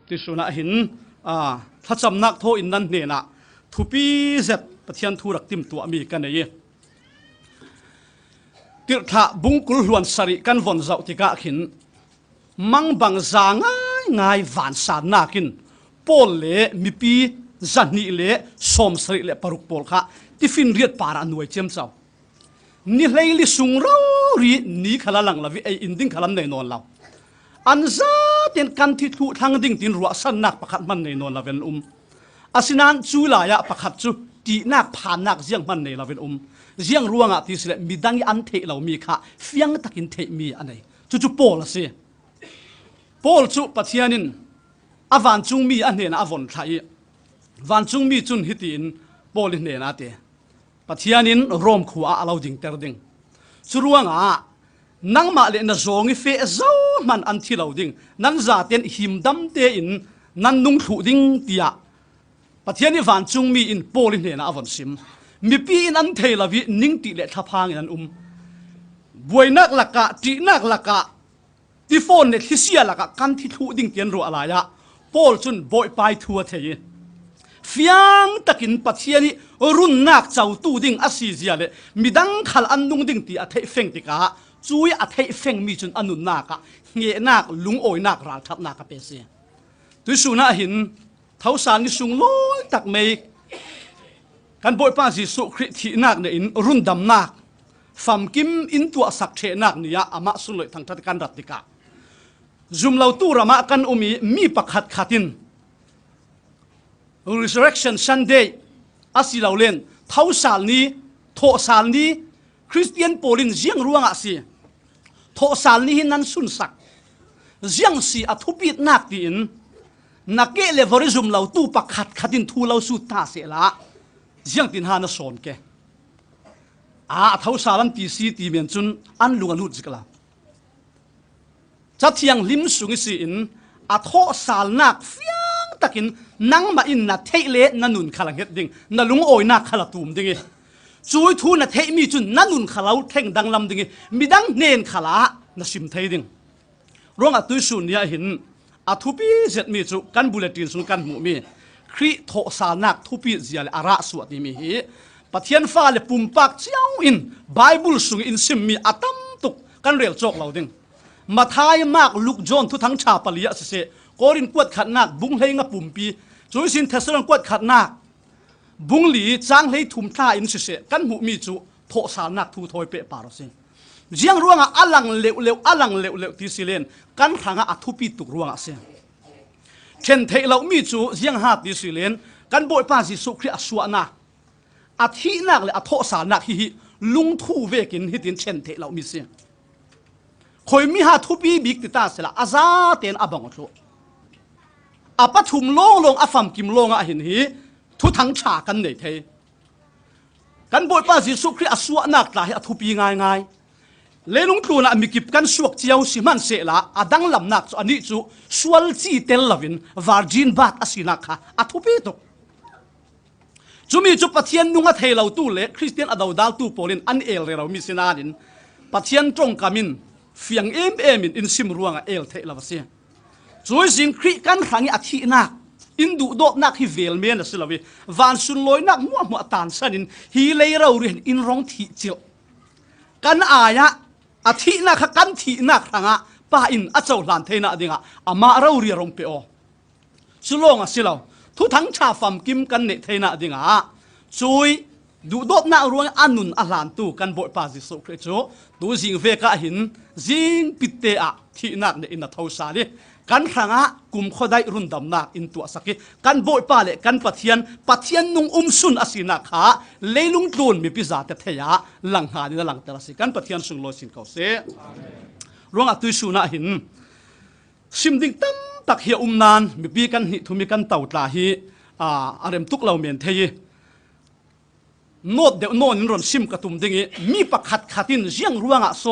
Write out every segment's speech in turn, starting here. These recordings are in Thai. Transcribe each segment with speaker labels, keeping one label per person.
Speaker 1: ติสุนะหินถ้าจำนักโทอินนั่นเนี่ยนะทุปีเจ็ดประเทศทุรักติมตัวมีกันเลยติดถ้าบุงกุลหวนสริกันวนเจ้าติกะหินมังบังจางง่ายหวานสารนากินโปลเล่มีปีจันนี่เล่สมสริเล่ปรุกโปลค่ะที่ฟินเรียดปาราหน่วยเจียมเจ้านี่เลยลิสุงเรารีนี่ขลังละวิไออินดิ้งขลังในนอนเราอันซาเตียนกันที่ถูทางดิ้งตินรัวสันนักประคัดมันในนอนละเวนอาศินันจูลายะประคัดจูตีนักผ่านนักเสียงมันในละเวนเสียงรัวงะที่สิเลมีดังอันเทเรามีค่ะเฟียงตะกินเทมีอันไหนจู่โปละสิโปลจูปัทยานินอวันจุงมีอันเนนอวันไทยวันจุงมีจุนฮิตินโปลินเนนาเตปัทยานินรวมขัวอาเราดิ่งเตอร์ดิ่งสุรวงนังมาเลนจงอิเฟเจ้ามันอันที่เราดิ่งนั้นจะเตียนหิมดำเตอินนั้นนุ่งถุดิ่งเตียปัทยานิวันจุงมีอินโปลินเนนาอวันซิมมีปีอินอันเทลวินิ่งติเลทัพางอินบวยนักลักกะจีนักลักกะที่โฟนเนี่ยที่เสียละกันที่ถูดิ่งเตียนรัวอะไรอะโปลจุนบอยไปทัวเทียเฟียงตะกินปัทยานี่รุ่นนักเจ้าตู้ดิ่งอาศิเซียเลยมีดังขัลอันนุ่งดิ่งตีอาเทเฟงติกาจุยอาเทเฟงมีจุนอนุนักเงี้ยนักลุงโอยนักราทับนักเปเสียตุสุนาหินเท้าสารนิสุงลอยตักเมย์กันบอยป้าสิสุคริทีนักเนี่ยอินรุ่นดำนักฟัมกิมอินตัวสักเชนักเนี่ยอามาสุลอยทางทัศกันรัติกาจุมเราตู้รามากันมีปักขัดขัดิน Resurrection Sunday อาศิลาเลนเท้าสารนี้โทสารนี้คริสเตียนโปลินเจียงรัวงอาศิโทสารนี้นั้นสุนสักเจียงสีอัทุปิดนักดินนักเกเลวอริจุมเราตู้ปักขัดขัดินทูเราสุดตาเสละเจียงตินหานาสอนแกเท้าสารตีสีตีเมียนจุนอันลุงอนุจิกลาจัดเทียงลิมสุงสินโทสารนักเฟียงตะกินนังมาอินนัดเทเลนันนุนขลังเฮ็ดดิ่งนัลุงโอยนักขลัตุมดิ่งจุยทูนัดเทมีจุนนันนุนขลาวเท่งดังลำดิ่งมีดังเนนขลานัสิมเทดิ่งร้องตุยสุนยาหินทุปีเจ็ดมีจุกันบุเลตินสุนกันหมู่มีคริโทสารนักทุปีเจียเลอาระสวดนี่มีฮีปะเทียนฟ้าเลปุ่มปากเจ้าอินไบเบิลสุงอินซิมมีตั้มตุกกันเรียลจอกเราดิ่งมาทายมากลูกจอนทุทั้งชาปลียะเสกอรินกวดขัดนักบุ้งเฮงปุ่มปีจุยสินเทสรังกวดขัดนักบุ้งหลีจางเฮทุ่มท่าอินเสกันหมู่มีจุโทสารนักทูทอยเปะปารสิเจียงรัวงอลังเลวเลวอลังเลวเลวที่สิเลนกันทางทุปีตุกรัวงเสียเช่นเทเรามีจุเจียงหาที่สิเลนกันบ่อยป้าสิสุคริอสวนาที่นักเลยโทสารนักฮิลุงทูเวกินฮิตินเช่นเทเรามีเสียคอยมีหาทุบีบิกติตาเสละอาซาเตนอบังอโตปัทุมลงฟัมกิมลงหินฮีทุทั้งฉากันเนี่ยเทกันบ่อยป้าสิสุคริอสวนักตายทุบีง่ายเลนุงตูน่ะมีกิบกันสวกเจียวสิมันเสละดังลำนักอันนี้จูสวลจีเตลลวินวาร์จินบัตอสินักค่ะทุบีตุจูมีจูปัทยันนุงเทเราตู้เละคริสเตียนอดาวดาลตู้โปลินอันเอลเรามีสินาดินปัทยันตรงกามินเฟียงเอ็มอินซิมรัวงเอลเทลาวเสียจอยสินคริกันขังอาทินักอินดูโดนักฮิเวลเมียนสิลาวีวันสุนลอยนักมัวตานสันินฮีเลยเราเรียนอินร้องทีเจียวกันอายะอาทินักกันทีนักขังป้าอินอาเจ้าหลานเทน่าดิ่งมาเราเรียร้องเปอสุลงสิลาทุทั้งชาฟัมกิมกันเนเทน่าดิ่งจอยดูโดนักรวงอันนุนอัลลันตูกันบ่อยป้าสิสุคริโจดูจิงเวกะหินจิงปิเตะที่นักเนอินท้าสาลีกันขังกุมขดายรุนดำนักอินตัวสักกันบ่อยป้าเลกันปัทยันนุงสุนอสินักขาเลลุงตูนมีพิจารณาเทียหลังหาดินหลังตระสิกันปัทยันสุงโลสินเขาเสรวงตุยสุนาหินซิมดิ่งตั้มตักเฮียนานมีปีกันหิทุมีกันเต่าตาฮีอารมตุกเราเมียนเทียโนดเดโนนรอนซิมกระตุมดิ่งมีปักขัดินเจียงรวงโซ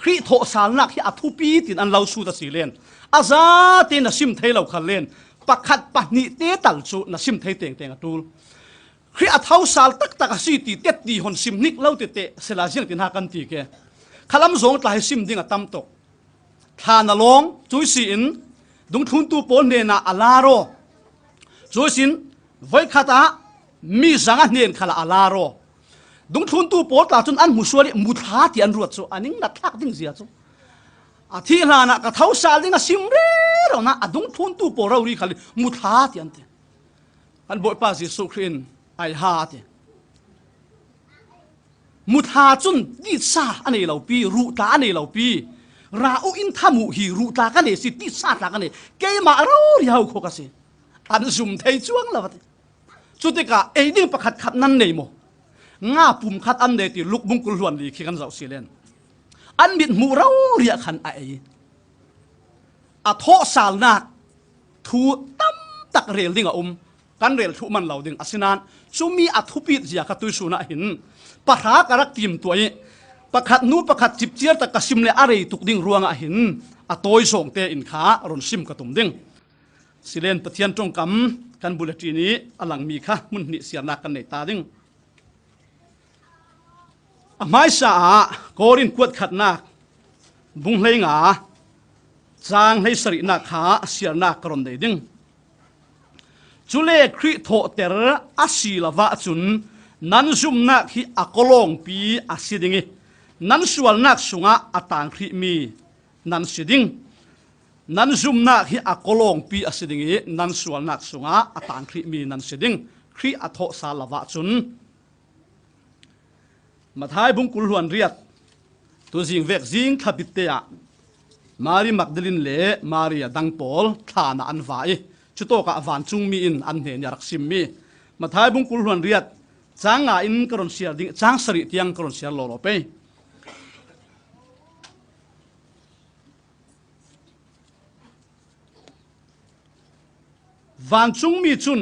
Speaker 1: คริโทสารนักที่ทุปีตินอันเราสู้ตัดสิเลนอาซาเตนซิมเทเราขันเลนปักขัดปักนิเตตัลสูนซิมเทเตงเตงตูลคริอาเท้าสารตักสีตีเต็ดดีหอนซิมนิกเล่าเตเตเสลาเจียงตินหากันตีแกขลัมสงตายซิมดิ่งตั้มตกทานลงจุยสิน ดุงทุนตูปนเนนะอาลาโรโจสินไว้ขัดมีสังเนียนขลาอาลาโรดุงทุนตูปนตาจนอันมุสวริมุทาที่อันรวดโซอันนี้นัดทักดิ้งเสียโซอาทิลานะกะเท้าสาลิงสิมเร่เรานะอดุงทุนตูปนเรารีขลิมุทาที่อันเตอันบ่อยป้าสิสุครินไอฮาเตมุทาจุนดิซาอันนี้เราปีรูตาอันนี้เราปีราอุอินทามุฮีรูตากันเนสิติซาตากันเนเกมาเราเรียวโคกัสอันซุ่มเทจวงละวะสุดที่กะเอดิ้งประคัดขัดนั่นเนโมง่าปุ่มขัดอันเดติลุกบุงกุลหวนลีขี้กันเจ้าสิเลนอันบิดมูเราเรียขันไออะโทสาลนักทูตั้มตักเรลดิ้งอะกันเรลทุมันเหล่าดิ้งอสินานซูมีอัทุปิดเสียขัดตุยสุนัหินปะหากระติมตัวนี้ประคัดนูประคัดจิบเจียตะกสิมเลอะไรตุกดิ้งรวงอะหินอะโตยส่งเตอินขารอนซิมกระตุมดิ้งสิเลนปะเทียนจงกำกันบุลตีนี้อลังมีค่ะมุนนิเสียนักกันในตาดิ้งไม่สะอาโกรินกวดขัดนักบุงเลยงาจางให้สรินักขาเสียนักกรอนเดดิ้งจุเลคริโตเตอร์อาศิลวะจุนนั้นซุ่มนักที่อักลงปีอาศิดิงนั้นส่วนนักสุงะอัตางคริมีนั้นสิดิงนั้นซุ่มนักที่อักลงปีอาศิดิงนั้นส่วนนักสุงะอัตางคริมีนั้นสิดิงคริอัทโตสาลวะจุนมาท้ายบุงกุลหวนเรียดตัวสิงเวกสิงขับปิเตะมารีมักเดลินเล่มารีดังปอลฐานะอันฝ่ายชุดโตกะวันจุงมีอินอันเห็นยารักซิมมีมาท้ายบุงกุลหวนเรียดจางอินกรอนเสียดิจางสริเตียงกรอนเสียโลโลเปวันจุงมีจุน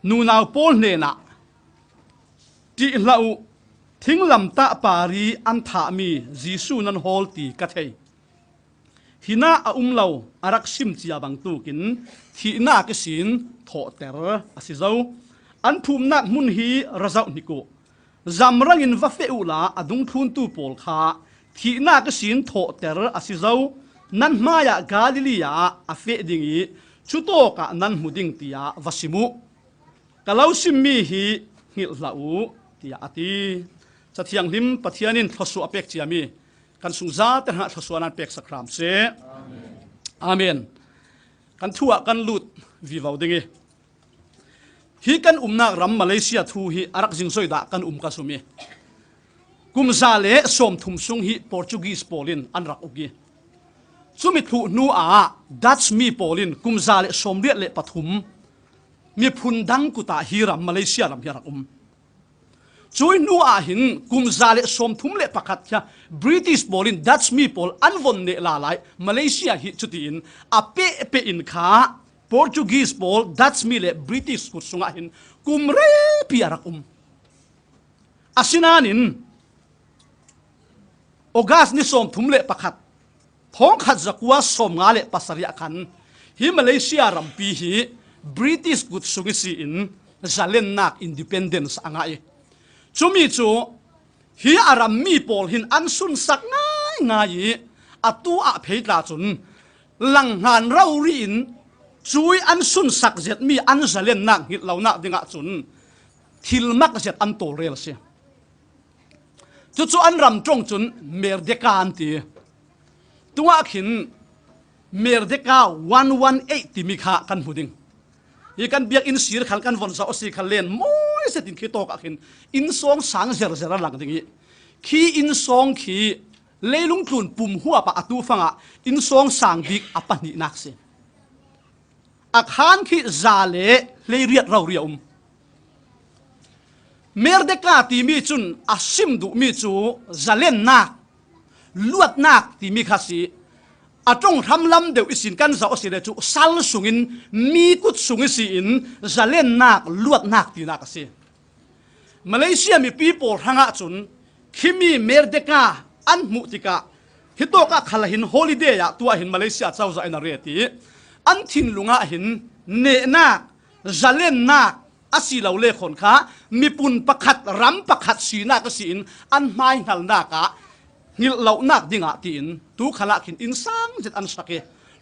Speaker 1: นูนาวปอลเนนะที่เราทิ้งลำตาปารีอันถามีจีสูนันฮอลตีกัทเฮหินาเราอารักซิมจียบังตูกินที่น่ากสินโถเตอร์อาศิเจ้าอันภูมินักมุนฮีระเจ้านิโกจำรังอินวัฟเฟอุลาอดุงทุนตูโปลคาที่น่ากสินโถเตอร์อาศิเจ้านั้นมายากาลิลียาอาเฟดิงีชุโตกะนั้นมุดิงตียาวสิมุกะลาวซิมมีฮีหิลาอูตียาตีจะเที่ยงลิมปะเทียนินทศวเป็กเจียมีกันสุงซาแต่หาทศวนันเป็กสักครามเสอาเมนกันทั่วกันลุดวิวาวดิงฮีกันนักรำมาเลเซียทูฮีอารักจิงซอยดะกันกัสุมีกุมซาเลสมทุมซุงฮีโปรตุกีสโปลินอันรักอุกีสุมิทูนูอาดัชมีโปลินกุมซาเลสมเรียเลปฐุมมีพุนดังกุตาฮีรำมาเลเซียรำฮีรักช่วยนูอาหินกุมซาเลสมทุมเลปะคัดยาบริติชโปลินดัชมีโปลอันวนเนลาไลมาเลเซียฮิจุตินอาเปเปอินขาโปรตุกีสโปลดัชมีเลบริติชกุศงาหินกุมเรปีอารักอาศินานินโอกาสนิสมทุมเลปะคัดท้องขัดจักว่าสมงาเลปัสริยคันฮิมาเลเซียรัมปีฮิบริติชกุศงสีอินจะเล่นนักอินดิเพนเดนซ์อ่างไอจุมีจูฮีอารัมมีโปลหินอันสุนสักง่ายอัตัวเพยตาจุนหลังงานเรารีนจุยอันสุนสักเจ็ดมีอันจะเล่นนักหิตเหล่านักดิงะจุนทิลมักเจ็ดอันโตเรลเสียจู่อันรำจงจุนเมรเดกาอันตีตัวขินเมรเดกา118ที่มีค่ากันหูดิงยีกันเบียกอินสีขันกันวันเสาร์สีขันเล่นมวยเสตินขี้โตกักินอินซองสังเจรหลังดิ่งขี้อินซองขี้เลี้ยลุงตุนปุ่มหัวปะอตูฟังอ่ะอินซองสังบิ๊กอปันนินักเสียอาคารขี้ซาเล่เลี้ยเรียดเราเรียมเมรเดกาที่มีจุนอาซิมดุมีจูซาเลนนักลวดนักที่มีข้าสีอาจงทำลำเดียวอิสินกันจะเอาสิเดจูซัลสุงินมีกุดสุงิสินจะเล่นนักลวดนักตีนักสิมาเลเซียมีปีโป้ทั้งอาจุนคิมีเมรเดกาอันมุติกาฮิโตกะขลหินฮอลิเดย์ตัวหินมาเลเซียเจ้าจะอินาเรตีอันทินลุงะหินเนนักจะเล่นนักอาศิลาเล่คนข้ามีปุ่นประคัดรำประคัดสีนักสินอันไม่หันนักะงิลเหล่านักดิ่งตีนตูขลักหินอินสังจิตอันสักเก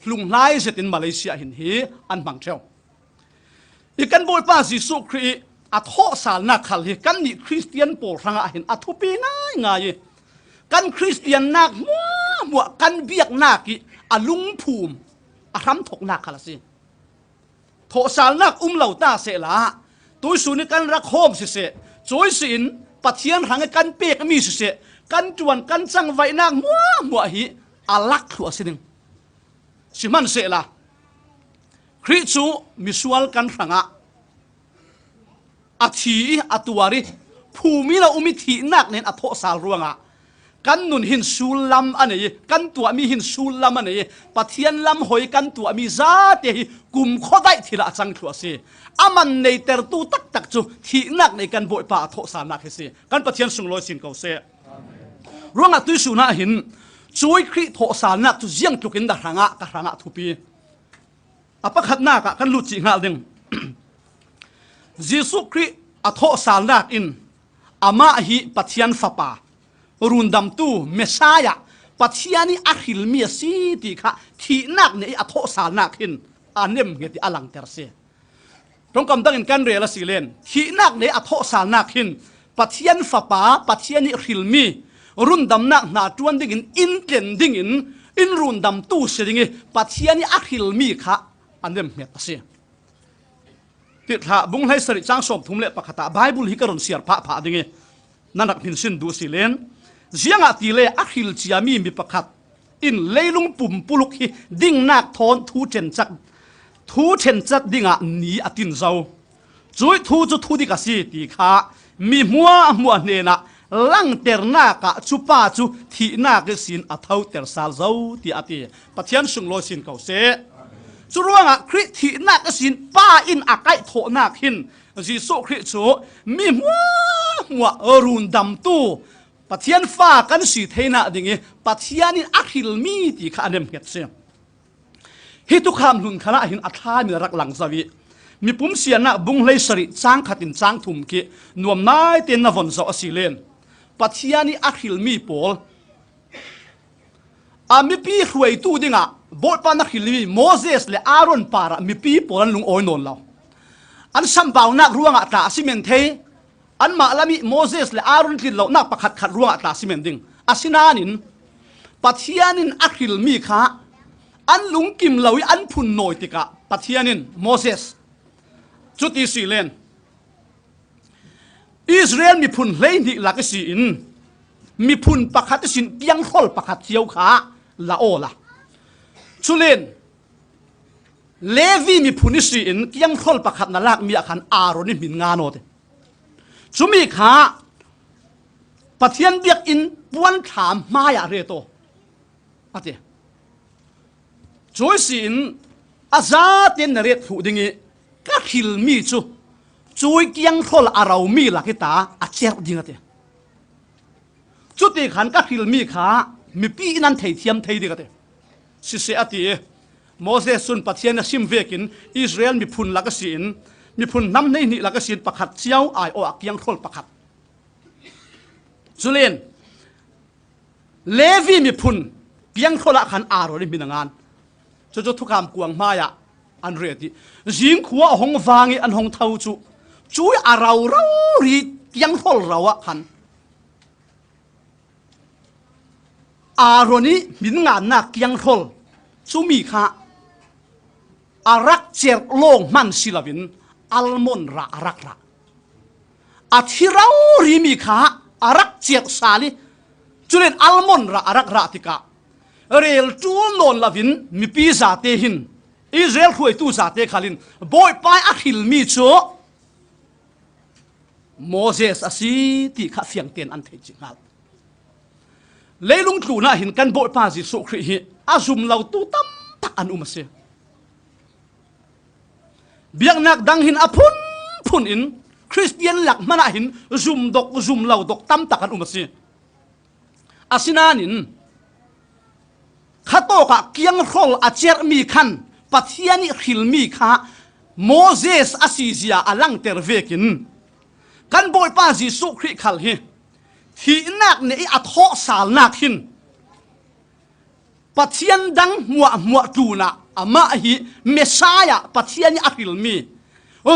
Speaker 1: lung lai zetin Malaysia hin hi an mang theu ikan boy pa Jesu Christ a tho sal na khal hi kan ni Christian por ranga hin a thu pi ngai ngai kan Christian nak mua kan biak nak ki alung phum a ram thok nak khala si tho sal nak lau ta se la tôi su ni kan rak hom si se choi sin pathian rang kan pek mi si se kan chuan kan chang vai nak mua hi alak thua sining siman se la Christu misual kan ranga athi atuari phumi la umi thi nak nen atho sal ruanga kan nun hin sulam anei kan tua mi hin sulam anei pathian lam hoi kan tua mi za te hi kum khodai thila chang thua se aman nei ter tu tak tak chu thi nak nei kan boi pa atho sa nak he se kan pathian sungloi sin ko se ruanga tu su na hin chui khri tho sa nak tu jiang tukin da ranga ka ranga thupi apakhat na ka kan lu chi ngal ding Jesu Christ atho sal nak in ama hi pathian fapa rundam tu Messiah pathiani akhil mi si ti kha thi nak nei atho sal nak hin anem ngeti alang terse tong kam dangin kan rela silen thi nak nei atho sal nak hin pathian fapa pathiani akhil mi rundam nak na tuan ding in tlen ding in rundam tu seringe pathiani akhil mi kha anem nget ase tit ha bung lai sari chang som thumle pakhata bible hi karon siar pha dinge nanak hin sin du silen zianga tile akhil chiami mi pakhat in leilung pum puluk hi ding nak thon thu chen chak dinga ni atin zau chui thu chu thu di ka si ti kha mi mua ne na lang ter na ka chu pa chu thi na ke sin athau ter sal zau ti ati pathian sung lo sin kau se churuanga Christ thi na ka sin pa in akai tho nak hin Jesu Christ chu mi mua run dam tu pathian fa kan si theina dinge pathianin akhil mi ti kha anem het se hi tu kham hun khala hin atha mi rak lang zawi mi pum siana bung lei sari chang khatin chang thum ki nuam nai ten na von zo asilen pathiani akhil mi pol ami pi hruai tu dinga bol pa na khilmi Moses le Aaron para mi pi polan lung oi non law an sambau nak ruanga ta simen the an ma lami Moses le Aaron kin lo nak pakhat khat ruanga ta simen ding asinanin pathianin akhil mi kha an lung kim lawi an phun noi tika pathianin Moses chuti silen Israel mi phun hlei ni la ka si in mi phun pakhat sin piang khol pakhat chiau kha la ola chulen Levi mi phunisi in kiang khol pakhat na lak mi akhan Aaron ni min nga no te chumi kha pathian biak in puan tham maya re to ate joisin aza ten na re thu dingi ka khil mi chu chui kiang khol arau mi la kita a cher dinga te chuti khan ka khil mi kha mi pi nan thei thiam thei dinga te si se ati Moses sun pathian sim vekin Israel mi phun la ka sin mi phun nam nei ni la ka sin pakhat chiao ai o akiang khol pakhat chulen Levi mi phun piang khola khan Aaron ni minangan chu thukam kuang maya an reti jing khuwa hong wangi an hong thau chu chui arau rau ri piang khol rawa khan Aaron ni minangan na kiang khol chumi kha arak cher long man silawin almon ra arak ra athirau rimi kha arak cher sali chulen almon ra arak ra tika rel tu non lavin mi pi za te hin Israel khuai tu za te khalin boy pai akhil mi chu Moses asi ti kha fiang ten an thei chingal leilung tluna hin kan boy pa Jesu Christ hi azum lau tu tam tak an umase biang nak dang hin apun phun in Christian lak mana hin zum lau dok tam tak an umase asinanin khato ka kiang rol acher mi khan pathiani khil mi kha Moses asizia alang tervekin kan boy pa Jesu Christ khal hi thi nak ne atho sal nak hin ปัจเจียนดังมัวตูนะอามาหิเมสายะปัจเจียนนี่อักิลมี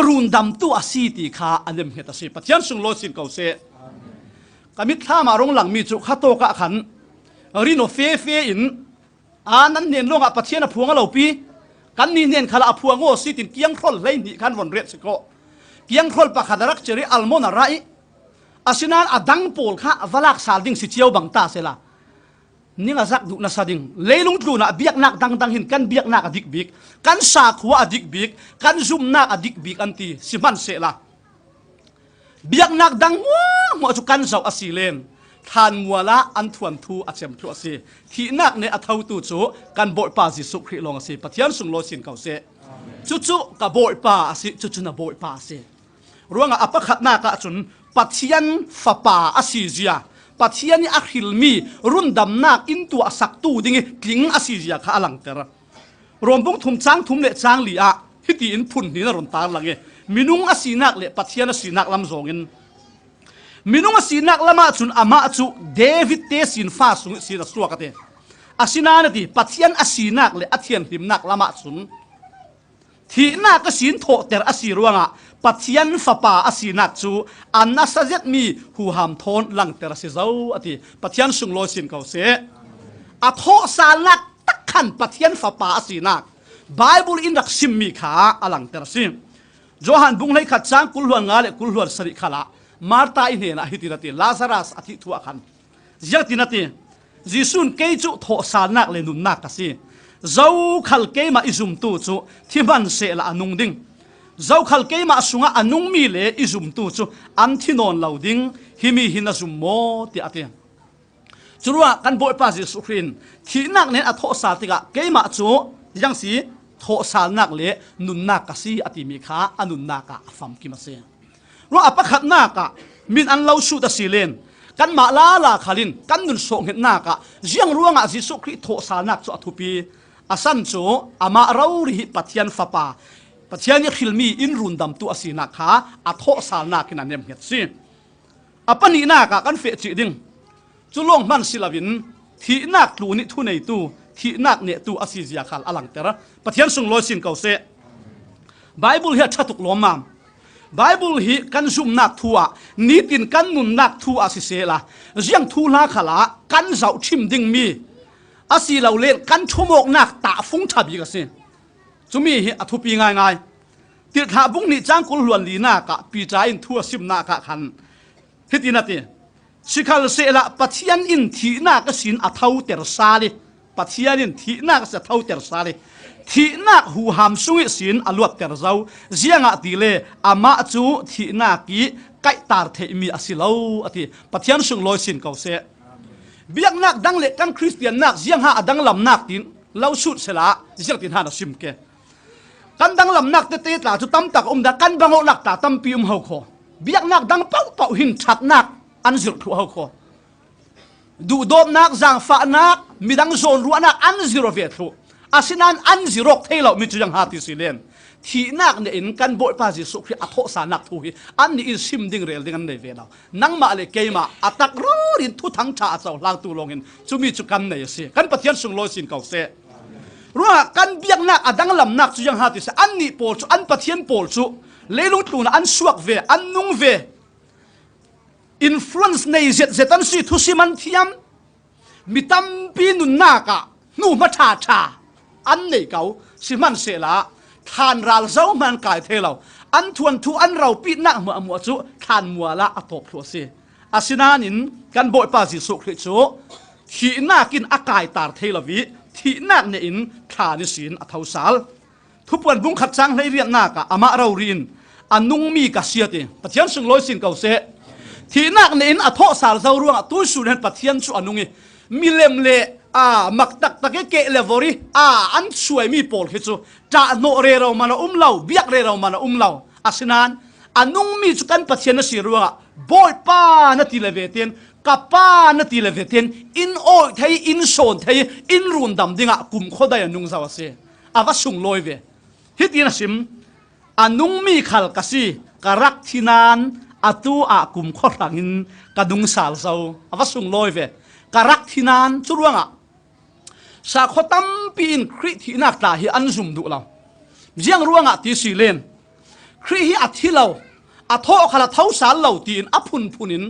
Speaker 1: รุนดำตัวสีตีขาอันเดมเหตุสิปัจเจียนสุงโลสินเกาเสกามิท่ามารงหลังมีจุข้าโตกะขันริโนเฟอินนั้นเนียนลงปัจเจียนพวงเราปีกันนี่เนียนขลาพวงโง่สีตินเกียงครอลเลยนี่กันวันเรียสิโกเกียงครอลปะขัดรักเจริอัลโมนาไรอาศินานอดังโปลข้าวลักสาลดิ้งสิเจียวบังตาเสละนี่ก็สักดูนัสดิ่งเลยลุงตูน่ะเบียกนักดังหินกันเบียกนักอดิกบิกกันสาขัวอดิกบิกกันซุ่มนักอดิกบิกอันตีสิมันเสละเบียกนักดังมัวจุกันเจ้าอสิเลนทานมัวละอันทวนทูอาเจมทัวเสที่นักเนี่ยอัฐาวตูโจกันโบยป่าสิสุขริลงเสปะเทียนสุงโลสินเก่าเสจุกับโบยป่าสิจุน่ะโบยป่าเสรู้ว่าอัปขัดนักะจุนปัจเจียนฟ้าป่าอสิเจียปัจเจียนนี่อักหิลมีรุ่นดำนักอินตัวสักตูดิ้งกลิ้งอสิเจียข้าหลังเตระรวมบุ้งทุ่มช้างทุ่มเละช้างลีอะฮิตีอินพุ่นนี่นะรุนตาหลังเงมินุงอสินักเละปัจเจียนอสินักลำสองอินมินุงอสินักละมาจุนอามาจุเดวิดเตสินฟ้าสุงสินสวกเตอสินานะดีปัจเจียนอสินักเละอเทียนหิมนักละมาจุนที่นักก็สินโถเตออสิรวงอะปัจเจียนฟ้าป่าอสินักจูอันนัสเจตมีหูหามทนหลังเตอสิเจ้าอติปัจเจียนสุงโลสินเขาเสอโทสานักตักขันปัจเจียนฟ้าป่าอสินักไบเบิลอินรักซิมมีขาอลังเตอสิโจฮันบุงให้ขัดช้างกุลหวนงาเลกุลหวนสริขละมาตาอินเนนะฮิตินาตีลาซารัสอธิทัวขันยังตินาตีจิสุนเกยจุโทสานักเลนุนนักกสิเจ้าขัลเกยมาอิซุมตูจุที่มันเสละอนุงดิ้งเจ้าขัลเกยมาสุงอนุงมีเลอิซุมตูจุอันที่นอนเหล่าดิ้งฮิมีหินาซุมโมติอาเตียจุว่ากันโบยปาจิสุครินที่นักเน้นอโทสาติกะเกยมาจุยังสีโทสานักเลนุนนักกสิอติมีขาอนุนนักะฟัมกิมาเสียรู้อปะขัดนักะมินอันเล่าสุดสิเลนกันมาลาขัลินกันนุนส่งเห็นนักะยังรู้ว่าจิสุคริโทสานักจุอทุปีอาสันโจอามาเราริปัทยันฟ้าป่าปัทยันนี่ขิลมีอินรุนดำตัวสีนักขาอโทสานักนันเนมเห็ดสิอปนินักกันเฟจิดิงจุลงมันศิลวินที่นักลูนิทุในตู้ที่นักเนตู้อสิจิยาขัลอลังเตระปัทยันสุงโลสินเกาเสไบเบิลเฮียชัตุกลมมามไบเบิลฮีกันซุมนักทัวนิตินกันนุนนักทัวอสิเสละเจียงทูลาขละกันเจ้าชิมดิงมีอาศัยเราเล่นกันชั่วโมงนักตาฟุ้งทับอีกสิจุมีอทุปีง่ายติดหาบุ้งนี่จ้างกุลหลวนลีนักปีใจอินทั่วซิมนักขันฮิตินาตีสิขัลเสละปัจจัยอินที่นักสินอัฐาวเตอร์ซาลีปัจจัยอินที่นักจะเท่าเตอร์ซาลีที่นักหูหามสุยสินอลวดเตอร์เจ้าเจียงตีเลอามาจูที่นักกีไก่ตาร์เทมีอาศัยเราอติปัจจัยสุงลอยสินเกาเสเบียกนักดังเล็กกันคริสเตียนนักเสียงหาดังลำนักตินเล่าสุดเสละเสียงตินหาดซิมเกกันดังลำนักเตะตาจุตั้มตักดักกันบังเอานักตาตั้มปีหัวคอเบียกนักดังเป่าหินชัดนักอันสิรทัวหัวคอดูโดมนักจางฟ้านักมีดังโซนรัวนักอันสิรเวทุอาศินันอันสิรกเทเรามีจุยังหาติสิเลนที่นักเนี่ยอินกันโบยปาจิสุขที่อโทสานักทุยอันนี้อินซิมดิ่งเรลดิ่งอันในเวลานังมาเลยเกยมาอัตักรูรินทุทั้งชาเจ้าลางตูลงอินจุมีจุกันเนี่ยสิกันปฏิญาณสุงโลสินเก่าเสรู้ว่ากันเบียงนักอดังลำนักจุยังหาติสิอันนี้โปลจุอันปฏิญาณโปลจุเลยลุงตูนะอันสวกเวอันนุ่งเวอินฟลูเอนซ์ในเจตันสิทุสิมันเทียมมีตั้มปีนุนนักะนู่มาชาอันนี้เก่าสิมันเสละทานราลเจ้ามันกายเทเราอันทวนทุอันเราปีนักมัวจุทานมัวละอตบทัวเสอาศินานินกันโบยปาจิสุคริจุที่นักกินอากายตาเทลวิที่นักเนี่ยอินทานิสินอทาวสาลทุบวันบุ้งขัดจังให้เรียนนักอามาเราเรียนอันนุ่งมีกัสเซียติปฏิญาณสุงลอยสินเก่าเสที่นักเนี่ยอินอทอสาลเจ้าร่วงตัวสุนันปฏิญาณสุอนุงมีเลมเลมักตักเกะเลวอรีอันช่วยมีโพลคิดจูจ่าโนเรเรามันเล่าเบียกเรเรามันเล่าอาศินันอันนุ่งมีจุกันปัจเจนสิรัวบอยป้านตีเลเวเตียนกับป้านตีเลเวเตียนอินโอไทยอินโซนไทยอินรุนดำดิ่งกุมข้อได้นุ่งสาวเสอาวัสุงลอยเวฮิตยินสิมอันนุ่งมีขัลกสีกรักทินันอัตุกุมข้อรังอินกระดุงสาวสาวอาวัสุงลอยเวกรักทินันจุรวง สาขตัมปีนคริที่นักตาฮีอันซุ่มดูเราเจียงรัวงะตีสีเลนคริฮีอัดที่เราอัทโอขลัดเท้าสารเราตีนอัพุนพุนิน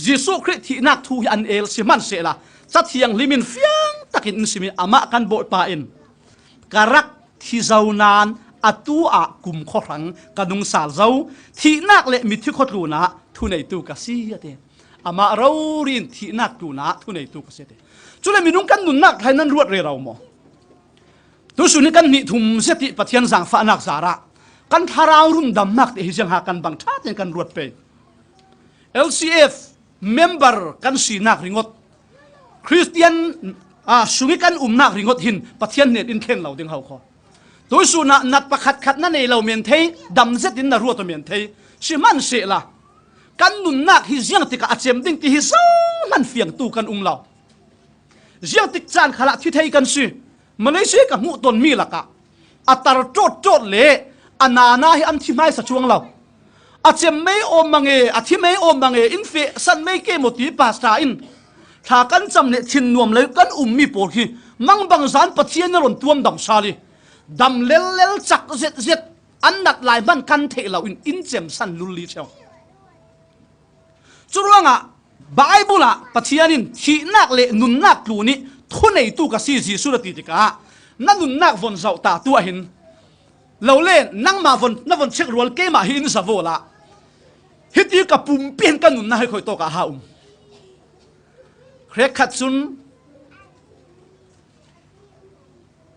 Speaker 1: ยิสุคริที่นักทูอันเอลสิมันเสละจัดเทียงลิมินเฟียงตักินสิมีอามะกันโบปาอินการักที่เจ้านานอัตัวอากุมขรังกระดุงสาลเจ้าที่นักเละมิที่ขดรูนะทุนในตัวกษีเตอามาเราเรียนที่นักตัวนะทุนในตัวกษีเตจุดเลยมีนุ่งกันนุนนักไทยนั้นรวดเร็วมั้งตัวสุนิกันนิทุมเสติปะเทียนสังฝานักสาระกันทาราวรุ่นดำนักที่เฮียงหากันบังชาติกันรวดไป LCF member กันสีนักริงดคริสเตียนสุนิกันนักริงดหินปะเทียนเน็ตอินเคนเราดึงเขาขอตัวสุนัดประคัดขัดนั่นเองเราเมียนเทดำเสตินนรัวตัวเมียนเทสิมันเสละกันนุนนักฮิเจียงติกอาเจมดิ้งที่ฮิซ้ำมันเฟียงตูกันเราเจียงติกจานขลักที่เทกันสิมันไม่ใช่กับมุตนมีละกะอัตราโจดเละอันนาให้อันที่ไม่สัจวงเราอาเจมไม่อมมังเออาที่ไม่อมมังเออินเฟสันไม่เกมตีปาสตาอินถ้ากันจำเนี่ยชินนวมเลยกันมีปวดที่มังบังสารปะเทียนนรนตัวมดำชาลีดำเล็ลจักเจ็ดอันนัดลายมันกันเทเราอินเจมสันลุลีเชียวจุดว่างะไบเบิลปะเทียนินที่นักเละนุนนักลูนี่ทุนในตู้กับซีสุรติติกานั่นนุนนักวนเสาตาตัวหินเราเล่นนั่งมาวนนั่งวนเช็ครัวเกมาหินสะโวละฮิตย์กับปุ่มเปลี่ยนกันนุนนักให้คอยโตกับฮาเครกขัดซุน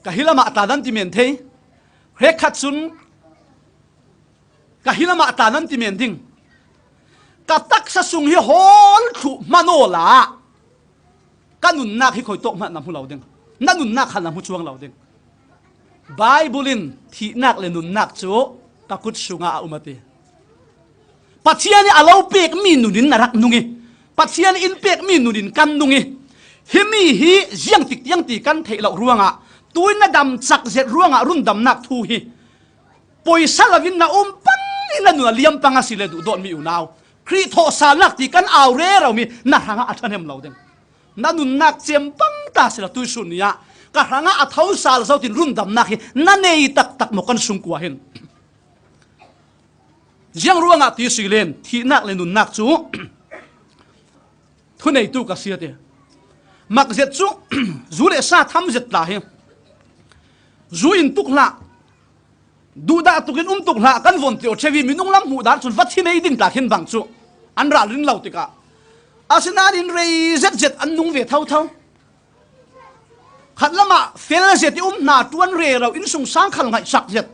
Speaker 1: กะฮิลามาตานันติเมนเทเครกขัดซุนกะฮิลามาตานันติเมนทิงกะตักสะสุงฮิฮอลขุมาโนลากันนุนนักให้คอยโตมานำหูเราเด้งนั่นนุนนักขันนำหูช่วงเราเด้งไบเบิลินที่นักเลนุนนักโจตะกุดสุงาอุมาเตปัจเจียนี่อาเราเปกมีนุดินนรักนุงิปัจเจียนี่อินเปกมีนุดินกันนุงิฮิมีฮิยังติกันเทเราร่วงอ่ะตัวน่ะดำจักเจ็ดร่วงอ่ะรุ่นดำนักทูฮิปอยซาลาวินน่ะปังอินนั่นเลียมปังอาศิเลดูโดนมีอยู่นาวครีโทสานักที่กันเอาเร่เรามีน่าหางอัฐเนมเราเด้งนั่นนุนนักเจียมปังตาสิละตุยสุนียะก็หางอัฐเอาสาลเจ้าตินรุ่นดำนักฮินั่นเองตักหมกันสุงกัวเห็นยังร่วงอ่ะที่สิเลนที่นักเลนุนนักจูทุนในตู้กษีเตมักเจ็ดจูจูเลสาทำเจ็ดตาเฮจูอินตุกละดูดาตุกินตุกละกันวนเตียวเชวีมินุงลำหูดาจนฟัดที่ในดินตาเห็นบังจูอันราลินเหล่าติกาอาศินาดินเรย์เจ็ดอันนุงเวทเท่าขัดละมาเฟลเจ็ดที่นาตวนเรเราอินสงสารขันไงสักเจ็ด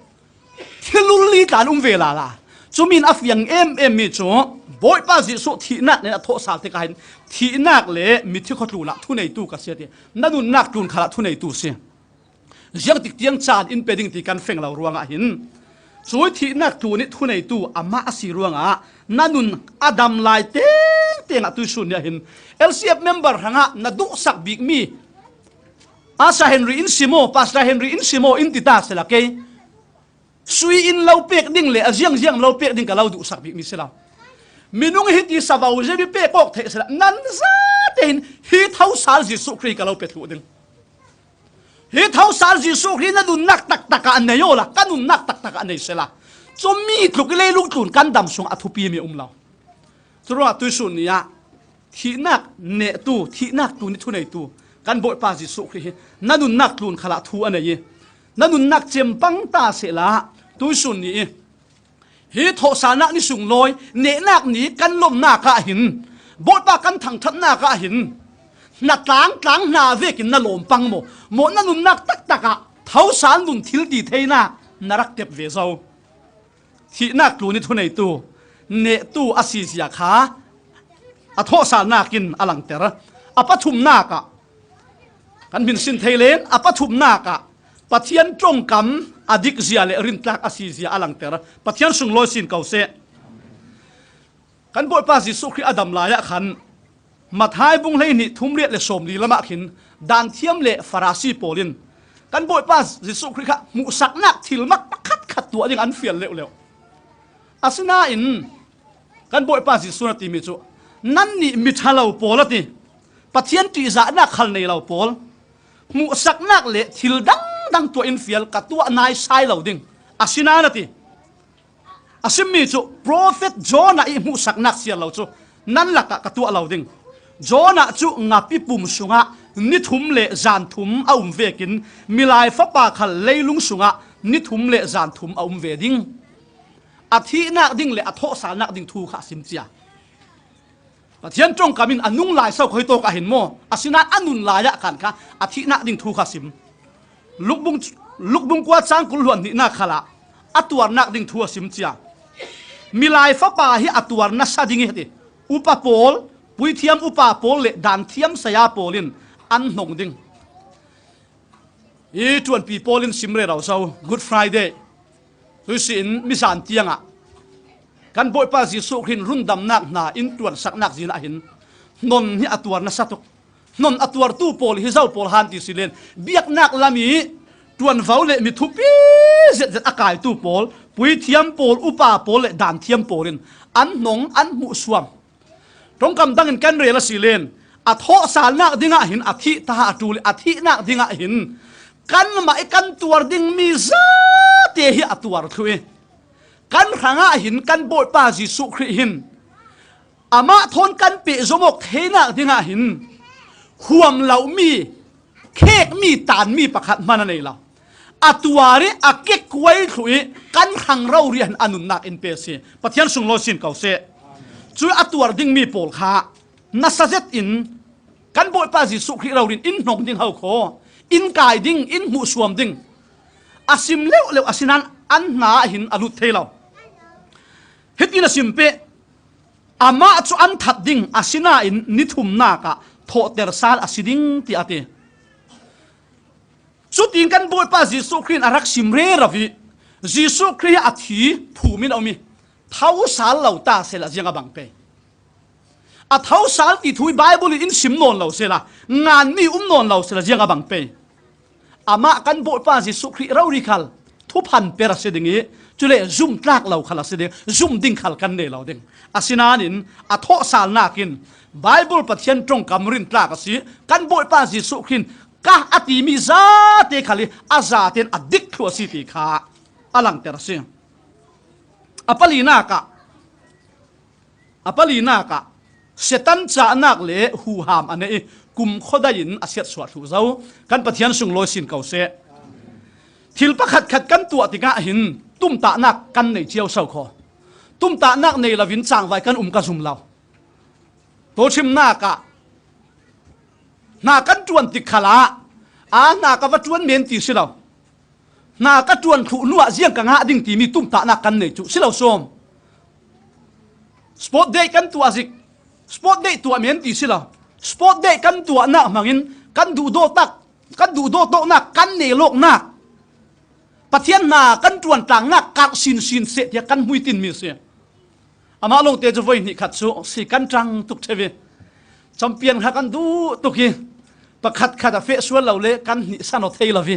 Speaker 1: ที่ลุลีตานเวลาละจูมินอัฟยังมีจูบอยป้าจิสุที่นักเนี่ยโทษสาวติกาเห็นที่นักเละมิที่เขาดูละทุนในตู้กษีเตนั่นนุนนักจุนขลักทุนในตู้เสียยังติดยังจานอินเป็ดิ้งที่กันเฟงเรารวงอ่ะหินสวยที่นักตัวนี้ทุนในตู้อามาอสีรวงอ่ะนั่นนุนอดัมไลเต้งอ่ะตุยสุนเนี่ยหิน LCF member หังอ่ะนัดดุสักบิ๊กมีอาซาเฮนรีอินซิโมปัสซาเฮนรีอินซิโมอินติตาเสละเกย์สวยอินเราเป็กดิ้งเลยยังเราเป็กดิ้งกับเราดุสักบิ๊กมีเสละมินุงฮิตที่สบายจะมีเป็กออกเทเสละนั่นซะเห็นฮิตเท้าสารจิสุครีกับเราเป็กถูกดิ้งฮิตเท้าสารจิสุครีนั่นดูนักตักอันเนยโอละกันดูนักตักอันเนยเสละจอมีถูกเลยลูกตุนกันดำส่งอัฐุปีมีเราสรุปตุยสุนียะที่นักเนตูที่นักตูนี่ทุนในตูกันบ่อยป้าจิสุครีนั่นดูนักตุนขลักทูอันเนยนั่นดูนักเจมปังตาเสละตุยสุนีฮิตโทสานะนี่สูงลอยเนนักนี้กันลมหน้ากะหินบ่อยป้ากันถังทัดหน้ากะหินนัดต่างนาเวกินนั่นลมปังโมนั่นนุนนักตักะเท้าสารนุนทิลดีเทน่านรักเก็บเวเซาที่นักลูนี่ทุนในตู้เนตู้อาศิเสียขาอโทสารนากินอลังเตระอปทุมนากะกันบินสินเทเลนอปทุมนากะปะเทียนจงกำอดิกเสียเลรินตักอาศิเสียอลังเตระปะเทียนสุงลอยสินเก่าเสกันบ่อยป้าสิสุครีอดัมลายะขันมาท้ายบุ้งเลยนี่ทุ่มเรียดเลยสมดีละมาขินดานเทียมเละฟาราซีโปลินกันบ่อยป้าสิสุครีค่ะมุสักนักทิลมักขัดตัวอย่างอันเฟียนเร็วอาสนาอินกันบ่อยป้าสิสุนติมิจุนั่นนี่มิทาเราโปลติ ปะเทียนตีจะนักขัลในเราปอลมุสักนักเละทิลดังตัวอินฟิลกับตัวนายชายเราดิ่งอาศินานาทีอาศิมีจูโปรเฟตโจนาอิมุสักนักเสียเราจูนั่นแหละกับตัวเราดิ่งโจนาจูงับปีปุ่มสุงะนิทุมเละจานทุมเอาเวกินมิลายฟ้าปาขัลเลยลุงสุงะนิทุมเละจานทุมเอาเวดิ่งอาทินักดิ่งเละอโทสานักดิ่งทูขาสิมเจียเทียนจงกามินอนุงลายเศร้าคอยโตกะเห็นโมอาศินันอนุนลายะกันค่ะอาทินักดิ่งทูขาสิมลุกบุงกว่าจางกุลวนนี่นักขละอตัวนักดิ่งทูสิมเจียมิลายฟ้าปาฮิอตัวนัสดิ่งเหติอุปโปลปุยเทียมอุปโปลเละด่านเทียมสยาโปลินอันหงดิ่งอีจวนปีโปลินสิมเรเราเศร้า Good Friday ตุยสินมิสานเตียงอ่ะกันบ่อยป้าจีสุขินรุ่นดำนักนาอินตรวจสักนักจีน่าเห็นนนฮิอตัวนัสตุกนนอตัวตู้โปลฮิเจ้าโปลฮันติสิเลนเบียกนักลามีตวนเฝ้าเละมีทุปีเจ็ดอากาศตู้โปลปุยเทียมโปลอุปาโปลเละด่านเทียมโปลินอันหนงอันมุสวมตรงคำตั้งกันเรลสิเลนอโทสารนักดิ่งหินอธิตาอตูลอธินักดิ่งหินกันมาไอ้กันตัวดิ่งมีซาเตหิอตัวทุยกันขังหินกันโบยป้าจีสุคริหินอามาทนกันเปะสมกเทนักดิ่งหินห่วมเหล่ามีเค้กมีตานมีประคัดมันในเราอตัวเรอเก็กไว้ถุยกันขังเราเรียนอนุนักเอ็นเปซีปะเทียนสุงโลสินเก่าเสช่วยอตัวดิ่งมีโปลขานัสเซตอินกันโบยป้าจีสุคริเราเรียนอินหนงดิ่งเฮาโคอินกายดิ่งอินมุสวมดิ่งอาซิมเลวอาซินันอันนาหินอลุเทเราเฮ็ดอินอาซิมเปอามาจูอันทัดดิ่งอาซินาอินนิทุมนากะโทเตอร์ซาลอาซิดิ่งที่อาเตสุดอินกันโบยป้าจีสุครินอารักซิมเรราวิจีสุคริอาทีผู้มินเอามีเท้าสาลเหล่าตาเสละเจียงบังเปอาเท้าสาลที่ถุยไบเบิลอินซิมนนเหล่าเสละงานมีนนเหล่าเสละเจียงบังเปอามากันโบยป้าจีสุคริเราริคัลทุพันเปรสเดงจุเลซุ่มตากเราขลัสเดงซุ่มดิ่งขลกันเนเราเดงอาศินานินอโทสาลนากินไบเบิลปะเทียนตรงกำรินตากสิกันโบยป้าจีสุขินกะอติมีซาเตขลิอาซาเตนอดิกทัวสิติขาอลังเตรเซอปลีนากะเสตันจานักเลหูหามอันนี้กุมขดายินอาเซียสวดหูเจ้ากันปะเทียนสุงโลสินเก่าเสทิลประขัดกันตัวติกะหินตุ้มตานักกันในเจียวเสาคอตุ้มตานักในละวินจางไว้กันกระซุมเราโตชิมนากันจวนติขลานากันวัดจวนเมียนตีสิเรานากันจวนขุนัวเจียงกังหาดิ่งตีมีตุ้มตานักกันในจุสิเราส้มสปอร์ตเดย์กันตัวสิสปอร์ตเดย์ตัวเมียนตีสิเราสปอร์ตเดย์กันตัวนักมังอินกันดูโดตักกันดูโดโตนักกันในโลกนักปะเทียนนากันจวนต่างนักกัดสินเสียกันมุยตินมีเสียอามาลงเตจไว้นี่ขัดสู้สิกันจังตุกเทวีจำเปียนขักันดูตุกีประขัดเฟสวนเราเล่กันนิสันอเทลวี